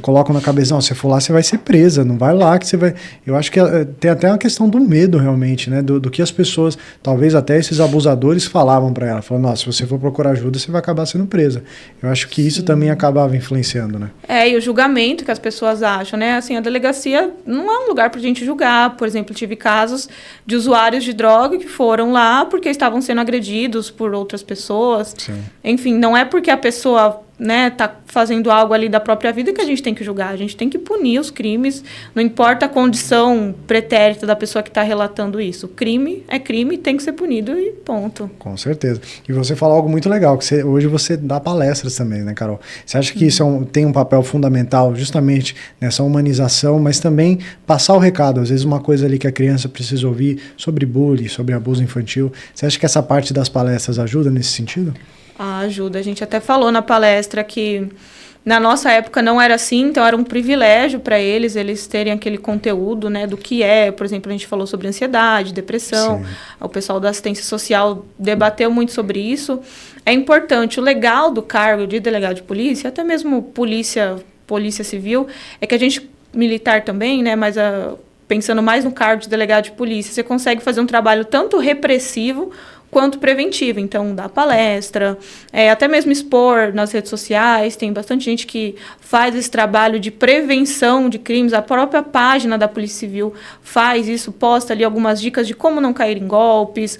coloca na cabeça, não, se você for lá, você vai ser presa, não vai lá que você vai... Eu acho que tem até uma questão do medo, realmente, né, do que as pessoas, talvez até esses abusadores falavam para ela, falando, nossa, se você for procurar ajuda, você vai acabar sendo presa. Eu acho que isso também acabava influenciando, né? E o julgamento que as pessoas acham, né, assim, a delegacia não é um lugar pra gente julgar. Por exemplo, tive casos de usuários de droga que foram lá porque estavam sendo agredidos por outras pessoas. Sim. Enfim, não é porque a pessoa né, tá fazendo algo ali da própria vida que a gente tem que julgar. A gente tem que punir os crimes, não importa a condição pretérita da pessoa que está relatando isso. Crime é crime, tem que ser punido e ponto. Com certeza. E você falou algo muito legal, que hoje você dá palestras também, né, Carol? Você acha que isso tem um papel fundamental justamente nessa humanização, mas também passar o recado, às vezes uma coisa ali que a criança precisa ouvir sobre bullying, sobre abuso infantil. Você acha que essa parte das palestras ajuda nesse sentido? Ajuda. A gente até falou na palestra que na nossa época não era assim, então era um privilégio para eles terem aquele conteúdo, né, do que é, por exemplo, a gente falou sobre ansiedade, depressão, sim, o pessoal da assistência social debateu muito sobre isso. É importante, o legal do cargo de delegado de polícia, até mesmo polícia civil, é que a gente, militar também, né, mas pensando mais no cargo de delegado de polícia, você consegue fazer um trabalho tanto repressivo quanto preventivo. Então, dar palestra, até mesmo expor nas redes sociais. Tem bastante gente que faz esse trabalho de prevenção de crimes. A própria página da Polícia Civil faz isso, posta ali algumas dicas de como não cair em golpes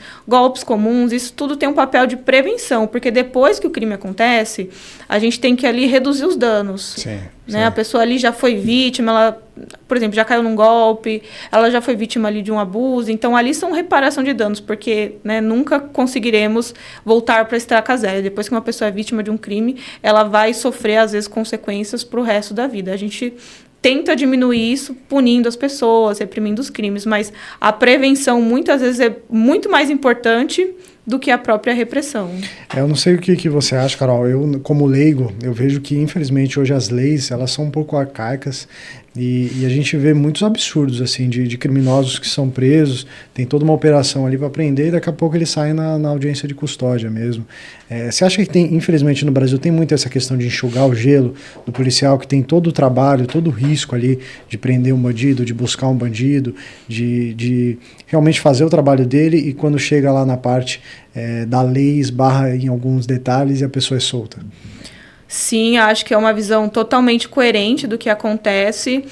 comuns. Isso tudo tem um papel de prevenção, porque depois que o crime acontece, a gente tem que ali reduzir os danos. Sim, né? sim. A pessoa ali já foi vítima, ela, por exemplo, já caiu num golpe, ela já foi vítima ali de um abuso. Então, ali são reparação de danos, porque, né, nunca conseguiremos voltar para a estaca zero. Depois que uma pessoa é vítima de um crime, ela vai sofrer, às vezes, consequências para o resto da vida. A gente tenta diminuir isso punindo as pessoas, reprimindo os crimes, mas a prevenção, muitas vezes, é muito mais importante do que a própria repressão. Eu não sei o que você acha, Carol. Eu, como leigo, eu vejo que, infelizmente, hoje as leis, elas são um pouco arcaicas e a gente vê muitos absurdos, assim, de criminosos que são presos, tem toda uma operação ali para prender e daqui a pouco eles saem na audiência de custódia mesmo. Você acha que tem, infelizmente, no Brasil, tem muito essa questão de enxugar o gelo do policial, que tem todo o trabalho, todo o risco ali de prender um bandido, de buscar um bandido, de realmente fazer o trabalho dele e quando chega lá na parte da lei, esbarra em alguns detalhes e a pessoa é solta? Sim, acho que é uma visão totalmente coerente do que acontece.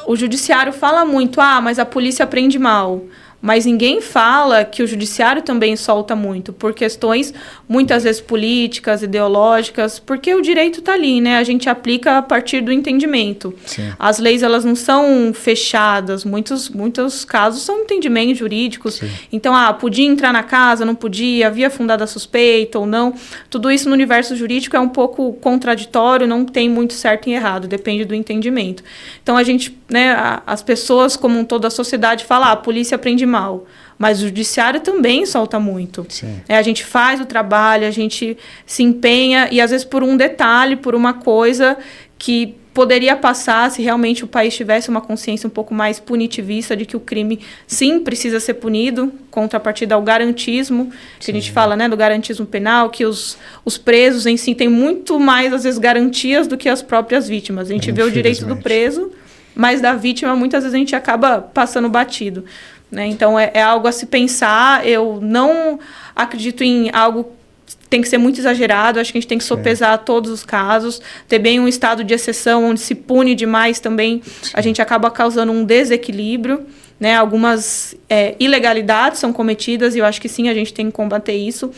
O judiciário fala muito, mas a polícia prende mal. Mas ninguém fala que o judiciário também solta muito, por questões, muitas vezes, políticas, ideológicas, porque o direito está ali, né? A gente aplica a partir do entendimento. Sim. As leis, elas não são fechadas, muitos casos são entendimentos jurídicos. Sim. Então, podia entrar na casa, não podia, havia fundada suspeita ou não. Tudo isso no universo jurídico é um pouco contraditório, não tem muito certo e errado, depende do entendimento. Então, a gente, né, as pessoas, como um todo, a sociedade fala, a polícia prende mal, mas o judiciário também solta muito. A gente faz o trabalho, a gente se empenha e às vezes por um detalhe, por uma coisa que poderia passar se realmente o país tivesse uma consciência um pouco mais punitivista de que o crime sim precisa ser punido, contrapartida ao garantismo, que a gente fala, né, do garantismo penal, que os presos em si têm muito mais, às vezes, garantias do que as próprias vítimas. A gente vê o direito do preso, mas da vítima muitas vezes a gente acaba passando batido. Né? Então, é algo a se pensar. Eu não acredito em algo que tem que ser muito exagerado. Acho que a gente tem que sopesar todos os casos. Ter bem um estado de exceção, onde se pune demais também, a gente acaba causando um desequilíbrio. Né? Algumas ilegalidades são cometidas e eu acho que sim, a gente tem que combater isso.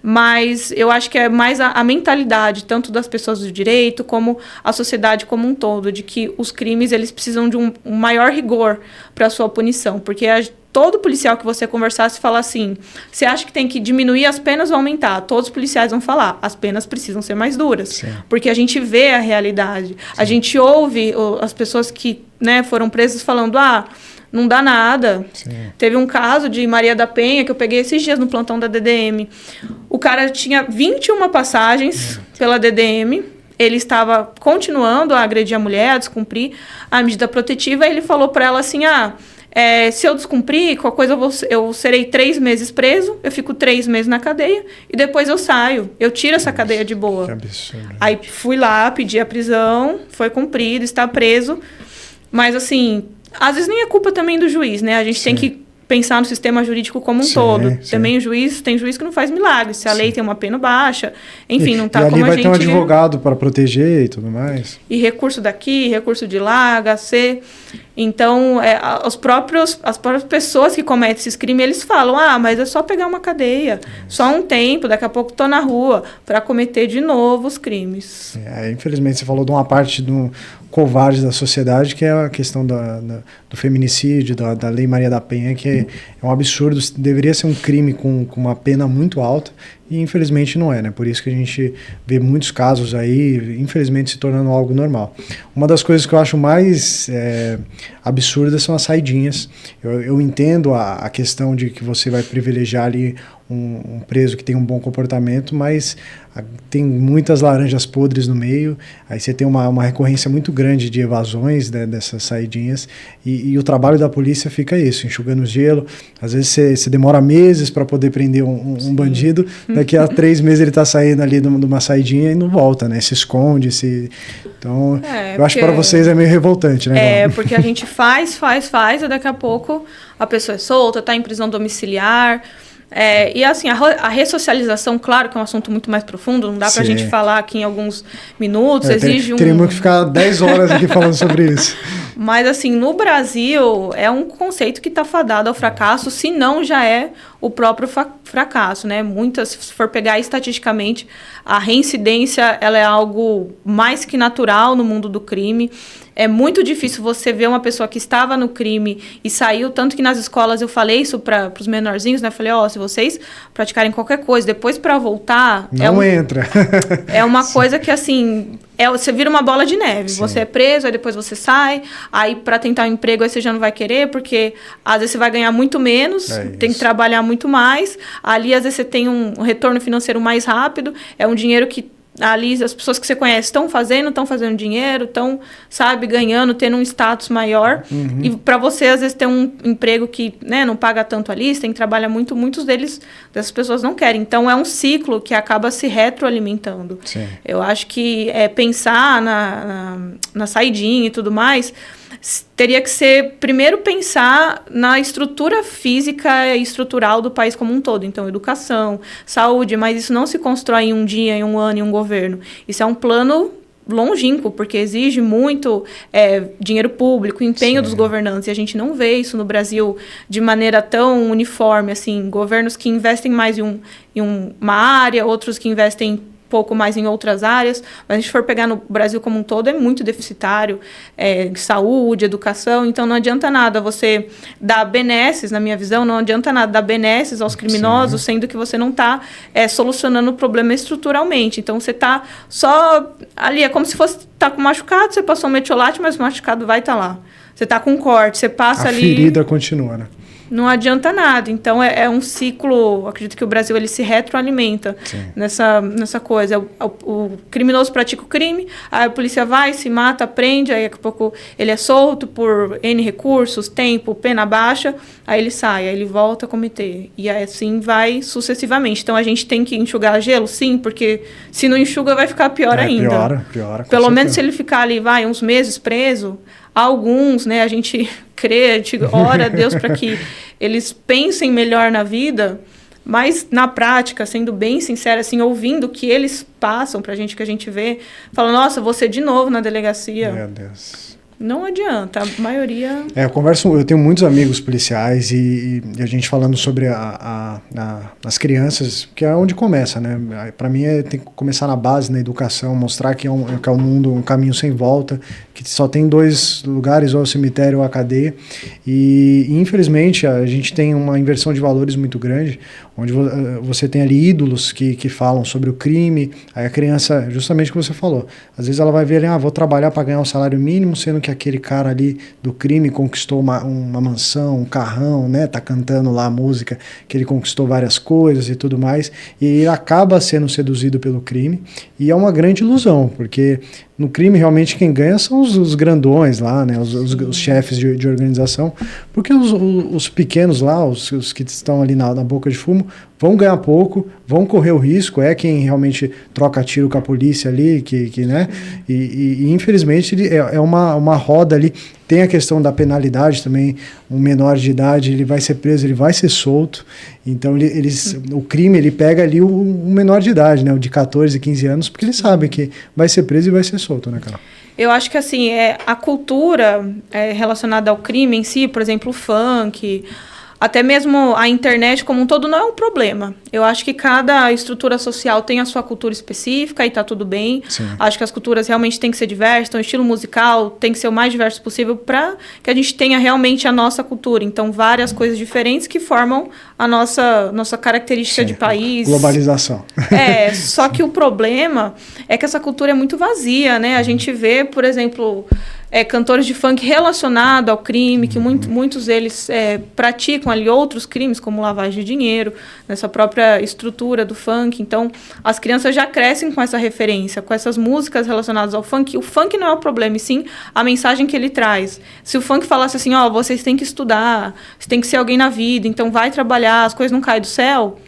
Mas eu acho que é mais a mentalidade, tanto das pessoas do direito, como a sociedade como um todo, de que os crimes eles precisam de um maior rigor para a sua punição. Porque todo policial que você conversasse fala assim, você acha que tem que diminuir as penas ou aumentar? Todos os policiais vão falar, as penas precisam ser mais duras. Sim. Porque a gente vê a realidade. Sim. A gente ouve as pessoas que, né, foram presas falando, não dá nada. Sim. Teve um caso de Maria da Penha, que eu peguei esses dias no plantão da DDM. O cara tinha 21 passagens pela DDM. Ele estava continuando a agredir a mulher, a descumprir a medida protetiva. E ele falou para ela assim, se eu descumprir, qualquer coisa eu serei 3 meses preso, eu fico 3 meses na cadeia e depois eu saio. Eu tiro essa cadeia de boa. Que absurdo. Aí fui lá, pedi a prisão, foi cumprido, está preso. Mas assim, às vezes nem é culpa também do juiz, né? A gente tem que pensar no sistema jurídico como um todo. Também tem juiz que não faz milagre. Se a lei tem uma pena baixa, enfim, não está como a gente... E ali vai ter um advogado para proteger e tudo mais. E recurso daqui, recurso de lá, HC. Então, as próprias pessoas que cometem esses crimes, eles falam, mas é só pegar uma cadeia, só um tempo, daqui a pouco estou na rua, para cometer de novo os crimes. Infelizmente, você falou de uma parte do covarde da sociedade, que é a questão do feminicídio, da Lei Maria da Penha, que é um absurdo, deveria ser um crime com uma pena muito alta, e infelizmente não é, né? Por isso que a gente vê muitos casos aí, infelizmente, se tornando algo normal. Uma das coisas que eu acho mais absurdas são as saidinhas. Eu entendo a questão de que você vai privilegiar ali um preso que tem um bom comportamento, mas tem muitas laranjas podres no meio, aí você tem uma recorrência muito grande de evasões, né, dessas saidinhas, e o trabalho da polícia fica isso, enxugando o gelo. Às vezes você demora meses para poder prender um bandido, daqui a 3 meses ele está saindo ali de uma saidinha e não volta, né, se esconde, Então, eu acho que para vocês é meio revoltante, né? Porque a gente faz, e daqui a pouco a pessoa é solta, está em prisão domiciliar. E assim, a ressocialização, claro que é um assunto muito mais profundo, não dá pra gente falar aqui em alguns minutos, exige teríamos que ficar 10 horas aqui falando sobre isso. Mas assim, no Brasil, é um conceito que está fadado ao fracasso, se não já é o próprio fracasso, né? Se for pegar estatisticamente, a reincidência, ela é algo mais que natural no mundo do crime. É muito difícil você ver uma pessoa que estava no crime e saiu, tanto que nas escolas eu falei isso para os menorzinhos, né? Falei, se vocês praticarem qualquer coisa, depois para voltar... Não entra. É uma coisa que, assim, você vira uma bola de neve. Sim. Você é preso, aí depois você sai, aí para tentar um emprego aí você já não vai querer, porque às vezes você vai ganhar muito menos, tem que trabalhar muito mais. Ali, às vezes, você tem um retorno financeiro mais rápido, é um dinheiro que ali as pessoas que você conhece estão fazendo dinheiro, estão, ganhando, tendo um status maior. Uhum. E para você, às vezes, ter um emprego que, né, não paga tanto ali, você tem que trabalhar muito, dessas pessoas não querem. Então, é um ciclo que acaba se retroalimentando. Sim. Eu acho que pensar na saidinha e tudo mais, teria que ser, primeiro, pensar na estrutura física e estrutural do país como um todo. Então, educação, saúde, mas isso não se constrói em um dia, em um ano, em um governo. Isso é um plano longínquo, porque exige muito dinheiro público, empenho dos governantes, e a gente não vê isso no Brasil de maneira tão uniforme, assim, governos que investem mais em uma área, outros que investem pouco mais em outras áreas, mas a gente for pegar no Brasil como um todo, é muito deficitário, saúde, educação, então não adianta nada você dar benesses, na minha visão, não adianta nada dar benesses aos criminosos, sendo que você não está solucionando o problema estruturalmente. Então, você está só ali, é como se fosse com machucado, você passou um metiolate, mas o machucado vai estar lá. Você está com corte, você passa ali... A ferida continua, né? Não adianta nada. Então, é um ciclo, acredito que o Brasil ele se retroalimenta nessa coisa. O criminoso pratica o crime, aí a polícia vai, se mata, prende, aí daqui a pouco ele é solto por N recursos, tempo, pena baixa, aí ele sai, aí ele volta a cometer. E assim vai sucessivamente. Então, a gente tem que enxugar gelo? Sim, porque se não enxuga vai ficar pior ainda. Piora. Pelo menos se ele ficar ali, uns meses preso, alguns, né, a gente crê, a gente ora a Deus para que eles pensem melhor na vida, mas na prática, sendo bem sincera, assim, ouvindo o que eles passam pra gente, que a gente vê, fala, nossa, você de novo na delegacia. Meu Deus. Não adianta, a maioria... Eu tenho muitos amigos policiais e a gente falando sobre as crianças, que é onde começa, né? Para mim tem que começar na base, na educação, mostrar que é um mundo, um caminho sem volta, que só tem 2 lugares, ou o cemitério ou a cadeia. E infelizmente a gente tem uma inversão de valores muito grande, onde você tem ali ídolos que falam sobre o crime, aí a criança, justamente o que você falou, às vezes ela vai ver ali, vou trabalhar para ganhar um salário mínimo, sendo que aquele cara ali do crime conquistou uma mansão, um carrão, né, tá cantando lá a música, que ele conquistou várias coisas e tudo mais, e ele acaba sendo seduzido pelo crime, e é uma grande ilusão, porque no crime realmente quem ganha são os grandões lá, né, os chefes de organização, porque os pequenos lá, os que estão ali na boca de fumo, vão ganhar pouco, vão correr o risco, quem realmente troca tiro com a polícia ali, né? E infelizmente é uma roda ali Tem a questão da penalidade também, um menor de idade, ele vai ser preso, ele vai ser solto. Então, o crime, ele pega ali o menor de idade, né? O de 14, 15 anos, porque eles sabem que vai ser preso e vai ser solto, né, Carol? Eu acho que, assim, a cultura relacionada ao crime em si, por exemplo, o funk, até mesmo a internet como um todo, não é um problema. Eu acho que cada estrutura social tem a sua cultura específica e tá tudo bem. Sim. Acho que as culturas realmente têm que ser diversas, então o estilo musical tem que ser o mais diverso possível para que a gente tenha realmente a nossa cultura. Então, várias coisas diferentes que formam a nossa característica Sim. de país. Globalização. Só que o problema é que essa cultura é muito vazia, né? A gente vê, por exemplo, cantores de funk relacionados ao crime, que muitos deles praticam ali outros crimes, como lavagem de dinheiro, nessa própria estrutura do funk. Então, as crianças já crescem com essa referência, com essas músicas relacionadas ao funk. O funk não é o problema, e sim a mensagem que ele traz. Se o funk falasse assim, vocês têm que estudar, você tem que ser alguém na vida, então vai trabalhar, as coisas não caem do céu,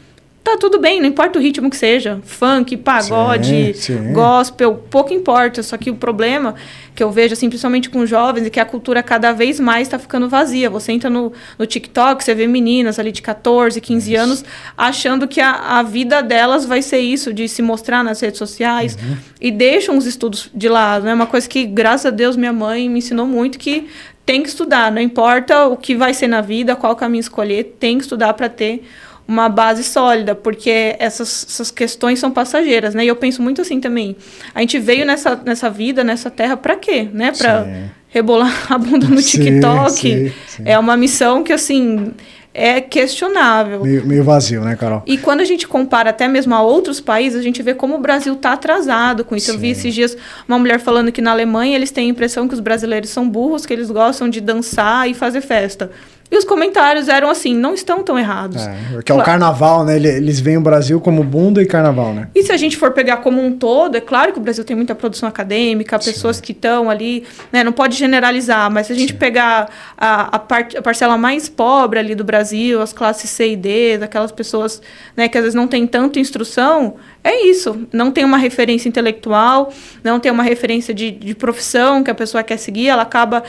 tá tudo bem, não importa o ritmo que seja, funk, pagode, gospel, pouco importa. Só que o problema que eu vejo, assim, principalmente com jovens, é que a cultura cada vez mais está ficando vazia. Você entra no TikTok, você vê meninas ali de 14, 15 anos achando que a vida delas vai ser isso, de se mostrar nas redes sociais, e deixam os estudos de lado, né? Uma coisa que, graças a Deus, minha mãe me ensinou muito, que tem que estudar, não importa o que vai ser na vida, qual caminho escolher, tem que estudar para ter uma base sólida, porque essas questões são passageiras, né? E eu penso muito assim também. A gente veio nessa vida, nessa terra, para quê? Né? Para rebolar a bunda no TikTok. Sim. É uma missão que, assim, é questionável. Meio vazio, né, Carol? E quando a gente compara até mesmo a outros países, a gente vê como o Brasil está atrasado com isso. Sim. Eu vi esses dias uma mulher falando que na Alemanha eles têm a impressão que os brasileiros são burros, que eles gostam de dançar e fazer festa. E os comentários eram assim, não estão tão errados. Que é o carnaval, né? Eles veem o Brasil como bunda e carnaval, né? E se a gente for pegar como um todo, é claro que o Brasil tem muita produção acadêmica, pessoas que estão ali, né? Não pode generalizar, mas se a gente pegar a parcela mais pobre ali do Brasil, as classes C e D, daquelas pessoas, né, que às vezes não têm tanta instrução, é isso. Não tem uma referência intelectual, não tem uma referência de profissão que a pessoa quer seguir, ela acaba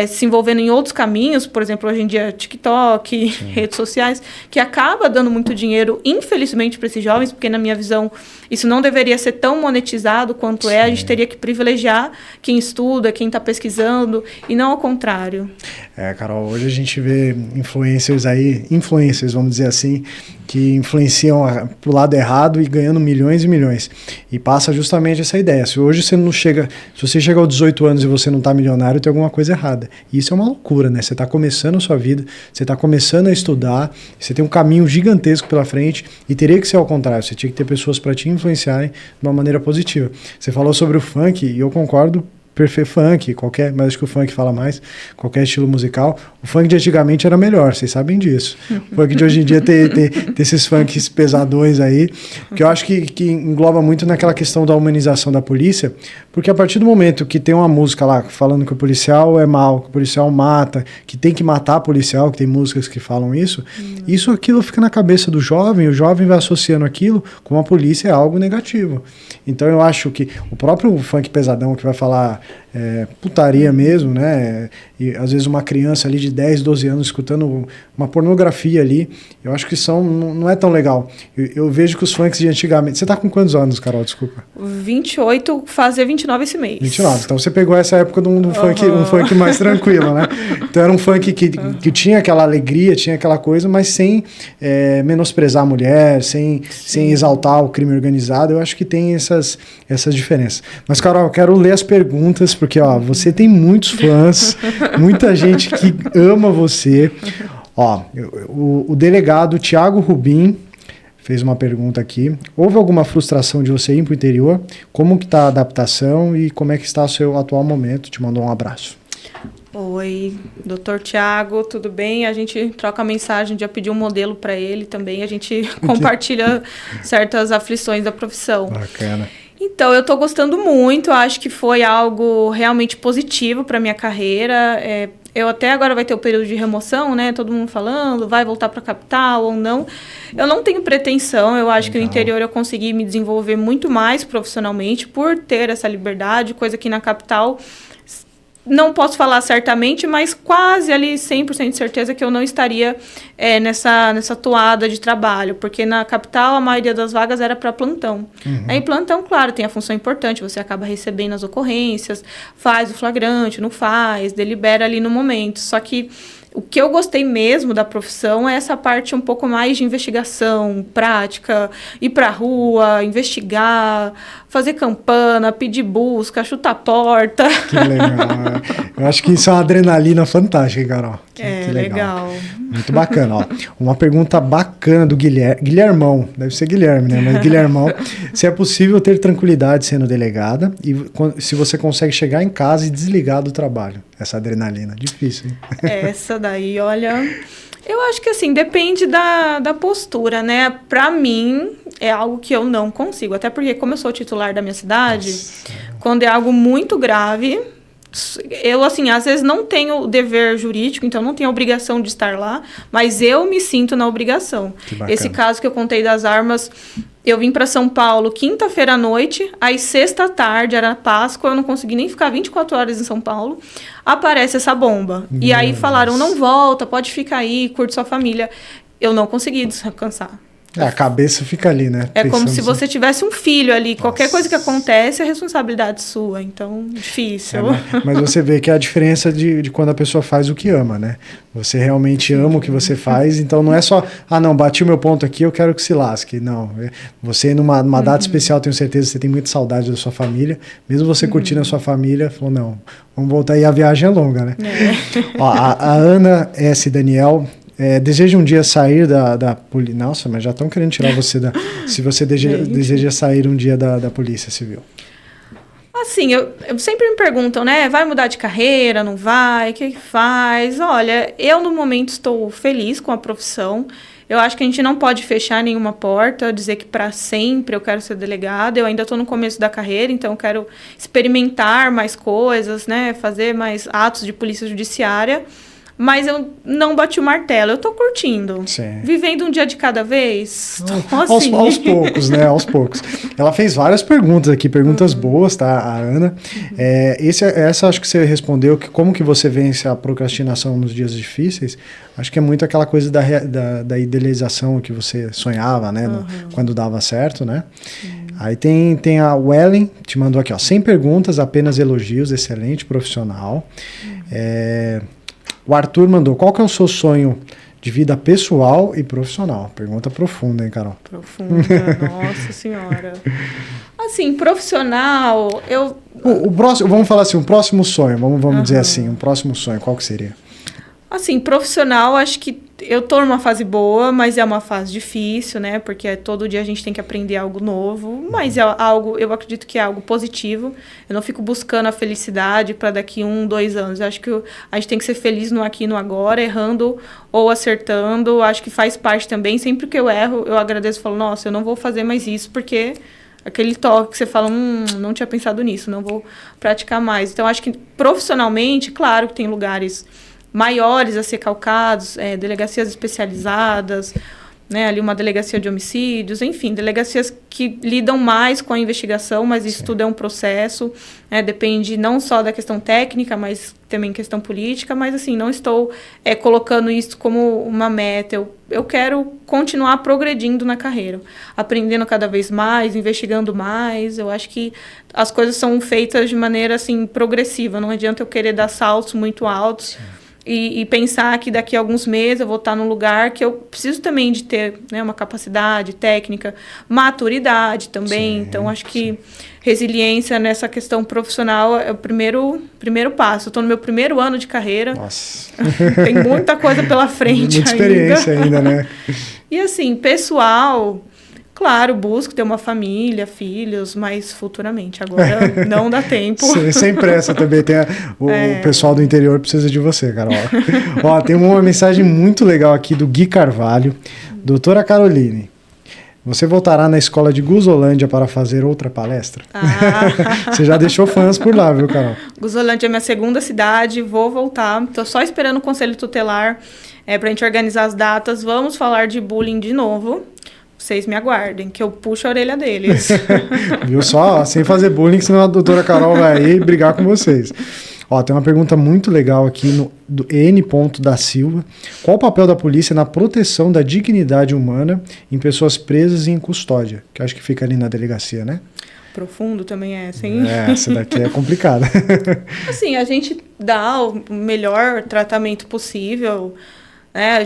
se envolvendo em outros caminhos, por exemplo, hoje em dia TikTok, redes sociais, que acaba dando muito dinheiro, infelizmente, para esses jovens, porque, na minha visão, isso não deveria ser tão monetizado quanto a gente teria que privilegiar quem estuda, quem está pesquisando, e não ao contrário. Carol, hoje a gente vê influencers, vamos dizer assim, que influenciam pro lado errado e ganhando milhões e milhões. E passa justamente essa ideia. Se hoje você chega aos 18 anos e você não está milionário, tem alguma coisa errada. E isso é uma loucura, né? Você está começando a sua vida, você está começando a estudar, você tem um caminho gigantesco pela frente e teria que ser ao contrário. Você tinha que ter pessoas para te influenciarem de uma maneira positiva. Você falou sobre o funk e eu concordo. Funk, mas acho que o funk fala mais, qualquer estilo musical. O funk de antigamente era melhor, vocês sabem disso. O funk de hoje em dia tem esses funks pesadões aí, que eu acho que engloba muito naquela questão da humanização da polícia, porque a partir do momento que tem uma música lá falando que o policial é mau, que o policial mata, que tem que matar policial, que tem músicas que falam isso, aquilo fica na cabeça do jovem, o jovem vai associando aquilo com a polícia é algo negativo. Então eu acho que o próprio funk pesadão que vai falar putaria mesmo, né? E às vezes uma criança ali de 10, 12 anos escutando uma pornografia ali, eu acho que não é tão legal. Eu vejo que os funks de antigamente... Você tá com quantos anos, Carol? Desculpa. 28, fazer 29 esse mês. 29. Então você pegou essa época de um funk mais tranquilo, né? Então era um funk que tinha aquela alegria, tinha aquela coisa, mas sem menosprezar a mulher, sem exaltar o crime organizado. Eu acho que tem essas diferenças. Mas, Carol, eu quero ler as perguntas, porque você tem muitos fãs, muita gente que ama você. O delegado Thiago Rubim fez uma pergunta aqui. Houve alguma frustração de você ir para o interior? Como que está a adaptação e como é que está o seu atual momento? Te mandou um abraço. Oi, doutor Thiago, tudo bem? A gente troca mensagem, já pedi um modelo para ele também, a gente compartilha certas aflições da profissão. Bacana. Então, eu estou gostando muito, acho que foi algo realmente positivo para minha carreira. Eu até agora vai ter o período de remoção, né? Todo mundo falando, vai voltar para a capital ou não. Eu não tenho pretensão, eu acho que no interior eu consegui me desenvolver muito mais profissionalmente por ter essa liberdade, coisa que na capital não posso falar certamente, mas quase ali 100% de certeza que eu não estaria nessa toada de trabalho, porque na capital a maioria das vagas era para plantão. Aí plantão, claro, tem a função importante, você acaba recebendo as ocorrências, faz o flagrante, não faz, delibera ali no momento. Só que o que eu gostei mesmo da profissão é essa parte um pouco mais de investigação, prática, ir pra rua, investigar, fazer campana, pedir busca, chutar porta. Que legal. Eu acho que isso é uma adrenalina fantástica, hein, Carol? Que legal. Muito bacana, ó. Uma pergunta bacana do Guilhermão, deve ser Guilherme, né? Mas Guilhermão, se é possível ter tranquilidade sendo delegada e se você consegue chegar em casa e desligar do trabalho, essa adrenalina. Difícil, hein? Essa daí, olha, eu acho que assim, depende da postura, né? Pra mim, é algo que eu não consigo, até porque como eu sou titular da minha cidade, quando é algo muito grave, eu, assim, às vezes não tenho dever jurídico, então não tenho a obrigação de estar lá, mas eu me sinto na obrigação. Esse caso que eu contei das armas, eu vim para São Paulo quinta-feira à noite, aí sexta à tarde, era Páscoa, eu não consegui nem ficar 24 horas em São Paulo, aparece essa bomba. E aí falaram, não volta, pode ficar aí, curte sua família. Eu não consegui descansar. A cabeça fica ali, né? É como se você tivesse um filho ali. Qualquer coisa que acontece é responsabilidade sua. Então, difícil. Mas você vê que é a diferença de quando a pessoa faz o que ama, né? Você realmente ama o que você faz. Então, não é só, não, bati o meu ponto aqui, eu quero que se lasque. Não. Você, numa data especial, tenho certeza que você tem muita saudade da sua família. Mesmo você curtindo a sua família, falou, não, vamos voltar aí, a viagem é longa, né? Ó, a Ana S. Daniel... deseja um dia sair da polícia. Nossa, mas já estão querendo tirar você da. Se você deseja sair um dia da Polícia Civil. Assim, eu sempre me perguntam, né? Vai mudar de carreira, não vai? O que faz? Olha, eu no momento estou feliz com a profissão. Eu acho que a gente não pode fechar nenhuma porta, dizer que para sempre eu quero ser delegada. Eu ainda estou no começo da carreira, então eu quero experimentar mais coisas, né? Fazer mais atos de polícia judiciária. Mas eu não bati o martelo, eu tô curtindo. Sim. Vivendo um dia de cada vez. Assim. Aos poucos, né? Aos poucos. Ela fez várias perguntas aqui, perguntas boas, tá, a Ana. Essa acho que você respondeu, que como que você vence a procrastinação nos dias difíceis. Acho que é muito aquela coisa da idealização que você sonhava, né? Quando dava certo, né? Aí tem a Wellen, te mandou aqui, ó, 100 perguntas, apenas elogios, excelente profissional. O Arthur mandou, qual que é o seu sonho de vida pessoal e profissional? Pergunta profunda, hein, Carol? Profunda, nossa senhora. Assim, profissional, O próximo, vamos falar assim, um próximo sonho, vamos dizer assim, um próximo sonho, qual que seria? Assim, profissional, acho que eu tô numa fase boa, mas é uma fase difícil, né? Porque todo dia a gente tem que aprender algo novo, mas é algo, eu acredito que é algo positivo. Eu não fico buscando a felicidade para daqui 1, 2 anos. Eu acho que a gente tem que ser feliz no aqui e no agora, errando ou acertando. Acho que faz parte também. Sempre que eu erro, eu agradeço e falo, nossa, eu não vou fazer mais isso, porque aquele toque que você fala, não tinha pensado nisso, não vou praticar mais. Então, acho que profissionalmente, claro que tem lugares maiores a ser calcados, delegacias especializadas, né, ali uma delegacia de homicídios, enfim, delegacias que lidam mais com a investigação, mas isso tudo é um processo, depende não só da questão técnica, mas também questão política, mas assim, não estou colocando isso como uma meta, eu quero continuar progredindo na carreira, aprendendo cada vez mais, investigando mais. Eu acho que as coisas são feitas de maneira assim, progressiva, não adianta eu querer dar saltos muito altos, e pensar que daqui a alguns meses eu vou estar num lugar que eu preciso também de ter, né, uma capacidade técnica, maturidade também. Então, acho que resiliência nessa questão profissional é o primeiro passo. Eu estou no meu primeiro ano de carreira. Nossa. Tem muita coisa pela frente muita experiência ainda, né? E assim, pessoal... Claro, busco ter uma família, filhos, mas futuramente. Agora não dá tempo. Sem pressa também. O pessoal do interior precisa de você, Carol. Ó, tem uma mensagem muito legal aqui do Gui Carvalho. Doutora Caroline, você voltará na escola de Guzolândia para fazer outra palestra? Você já deixou fãs por lá, viu, Carol? Guzolândia é minha segunda cidade, vou voltar. Estou só esperando o conselho tutelar para a gente organizar as datas. Vamos falar de bullying de novo. Vocês me aguardem, que eu puxo a orelha deles. Viu só? Sem fazer bullying, senão a doutora Carol vai aí brigar com vocês. Ó, tem uma pergunta muito legal aqui do N. da Silva. Qual o papel da polícia na proteção da dignidade humana em pessoas presas e em custódia? Que eu acho que fica ali na delegacia, né? Profundo também é, sim. Essa daqui é complicada. Assim, a gente dá o melhor tratamento possível, né?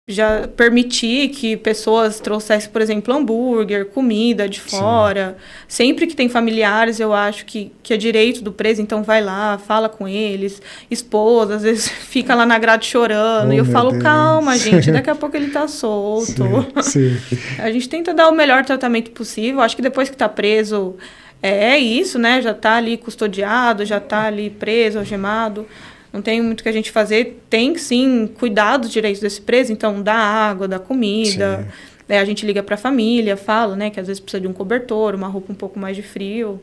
Já permiti que pessoas trouxessem, por exemplo, hambúrguer, comida de fora. Sim. Sempre que tem familiares, eu acho que é direito do preso, então vai lá, fala com eles. Esposa, às vezes fica lá na grade chorando. E eu falo, Deus. Calma, gente, daqui a pouco ele tá solto. Sim. A gente tenta dar o melhor tratamento possível. Acho que depois que tá preso, é isso, né? Já tá ali custodiado, já tá ali preso, algemado. Não tem muito que a gente fazer. Tem, sim, cuidar dos direitos desse preso. Então, dá água, dá comida. A gente liga para a família, fala, né, que às vezes precisa de um cobertor, uma roupa um pouco mais de frio.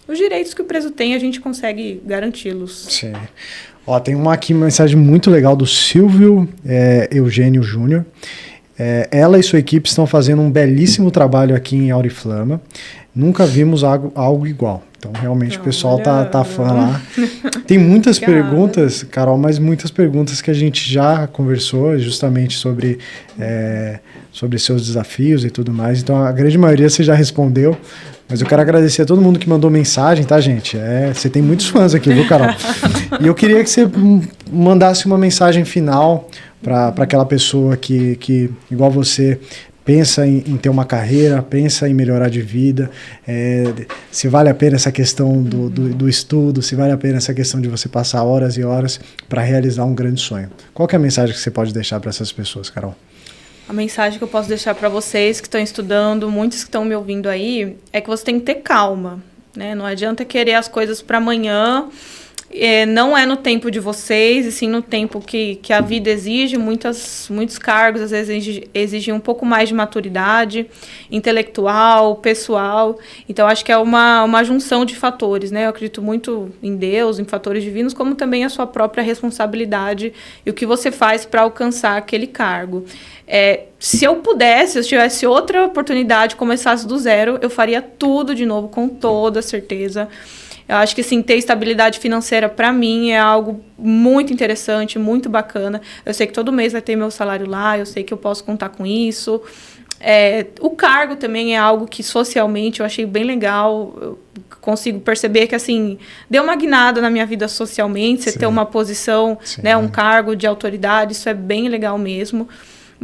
Os direitos que o preso tem, a gente consegue garanti-los. Sim. Ó, tem uma mensagem muito legal do Silvio Eugênio Júnior. Ela e sua equipe estão fazendo um belíssimo trabalho aqui em Auriflama. Nunca vimos algo igual. Então, realmente, o pessoal tá fã lá. Tem muitas perguntas, Carol, mas muitas perguntas que a gente já conversou justamente sobre seus desafios e tudo mais. Então, a grande maioria você já respondeu. Mas eu quero agradecer a todo mundo que mandou mensagem, tá, gente? Você tem muitos fãs aqui, viu, Carol? E eu queria que você mandasse uma mensagem final para aquela pessoa que, igual você, pensa em ter uma carreira, pensa em melhorar de vida, se vale a pena essa questão do estudo, se vale a pena essa questão de você passar horas e horas para realizar um grande sonho. Qual que é a mensagem que você pode deixar para essas pessoas, Carol? A mensagem que eu posso deixar para vocês que estão estudando, muitos que estão me ouvindo aí, é que você tem que ter calma, né? Não adianta querer as coisas para amanhã. Não é no tempo de vocês, e sim no tempo que a vida exige. Muitos cargos, às vezes, exigem um pouco mais de maturidade intelectual, pessoal. Então, acho que é uma junção de fatores, né? Eu acredito muito em Deus, em fatores divinos, como também a sua própria responsabilidade e o que você faz para alcançar aquele cargo. Se eu pudesse, se eu tivesse outra oportunidade, começasse do zero, eu faria tudo de novo, com toda certeza. Eu acho que, assim, ter estabilidade financeira, para mim, é algo muito interessante, muito bacana. Eu sei que todo mês vai ter meu salário lá, eu sei que eu posso contar com isso. O cargo também é algo que, socialmente, eu achei bem legal. Eu consigo perceber que, assim, deu uma guinada na minha vida socialmente. Você ter uma posição, né, um cargo de autoridade, isso é bem legal mesmo.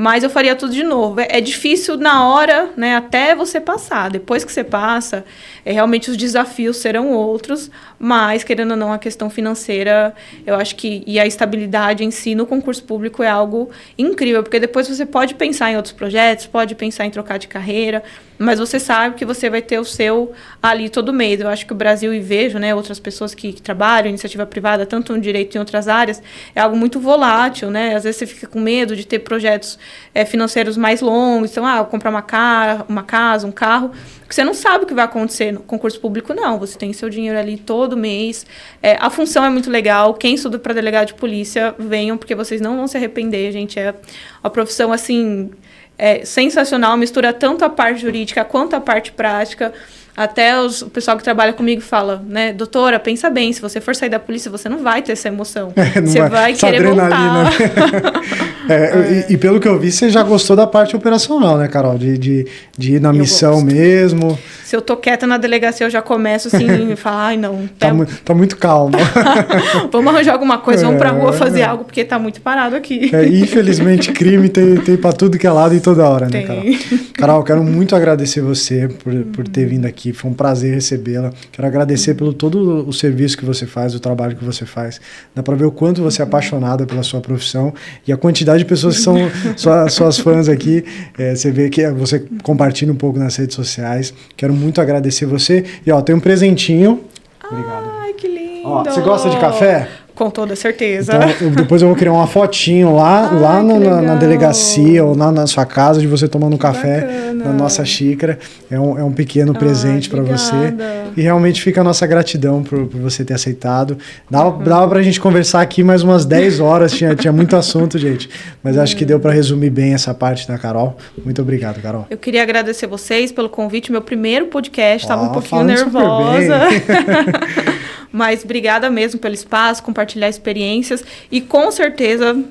Mas eu faria tudo de novo. É difícil na hora, né, até você passar. Depois que você passa, realmente os desafios serão outros, mas, querendo ou não, a questão financeira, eu acho que, e a estabilidade em si no concurso público é algo incrível, porque depois você pode pensar em outros projetos, pode pensar em trocar de carreira, mas você sabe que você vai ter o seu ali todo mês. Eu acho que o Brasil, e vejo, né, outras pessoas que trabalham, iniciativa privada, tanto no direito em outras áreas, é algo muito volátil, né? Às vezes você fica com medo de ter projetos financeiros mais longos, então, eu comprar uma casa, um carro, porque você não sabe o que vai acontecer no concurso público, não. Você tem seu dinheiro ali todo mês. A função é muito legal. Quem estuda para delegado de polícia, venham, porque vocês não vão se arrepender, gente. É uma profissão, assim, sensacional. Mistura tanto a parte jurídica quanto a parte prática. Até o pessoal que trabalha comigo fala, né, doutora, pensa bem, se você for sair da polícia, você não vai ter essa emoção. Você vai querer voltar. E pelo que eu vi, você já gostou da parte operacional, né, Carol? De ir na missão mesmo. Se eu tô quieta na delegacia, eu já começo assim, falar, ai, não. Tá muito calmo. Vamos arranjar alguma coisa, vamos pra rua fazer algo, porque tá muito parado aqui. Infelizmente, crime tem pra tudo que é lado e toda hora, né, Carol? Carol, quero muito agradecer você por ter vindo aqui. Foi um prazer recebê-la. Quero agradecer pelo todo o serviço que você faz, o trabalho que você faz. Dá para ver o quanto você é apaixonada pela sua profissão e a quantidade de pessoas que são suas fãs aqui. Você vê que você compartilha um pouco nas redes sociais. Quero muito agradecer você. E, tem um presentinho. Obrigado. Ai, que lindo! Você gosta de café? Com toda certeza. Então, depois eu vou criar uma fotinho lá na delegacia ou na sua casa de você tomando um café na nossa xícara. É um pequeno presente para você. E realmente fica a nossa gratidão por você ter aceitado. Dava pra gente conversar aqui mais umas 10 horas, tinha muito assunto, gente. Mas acho que deu para resumir bem essa parte da Carol. Muito obrigado, Carol. Eu queria agradecer vocês pelo convite, meu primeiro podcast. Estava um pouquinho nervosa. Mas obrigada mesmo pelo espaço, compartilhar experiências. E com certeza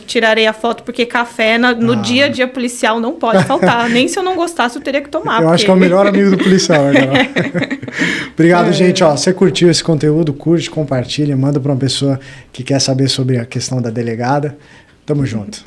tirarei a foto, porque café no dia a dia policial não pode faltar. Nem se eu não gostasse, eu teria que tomar. Eu acho que é o melhor amigo do policial agora. Obrigado, gente. Ó, você curtiu esse conteúdo, curte, compartilha, manda para uma pessoa que quer saber sobre a questão da delegada. Tamo junto.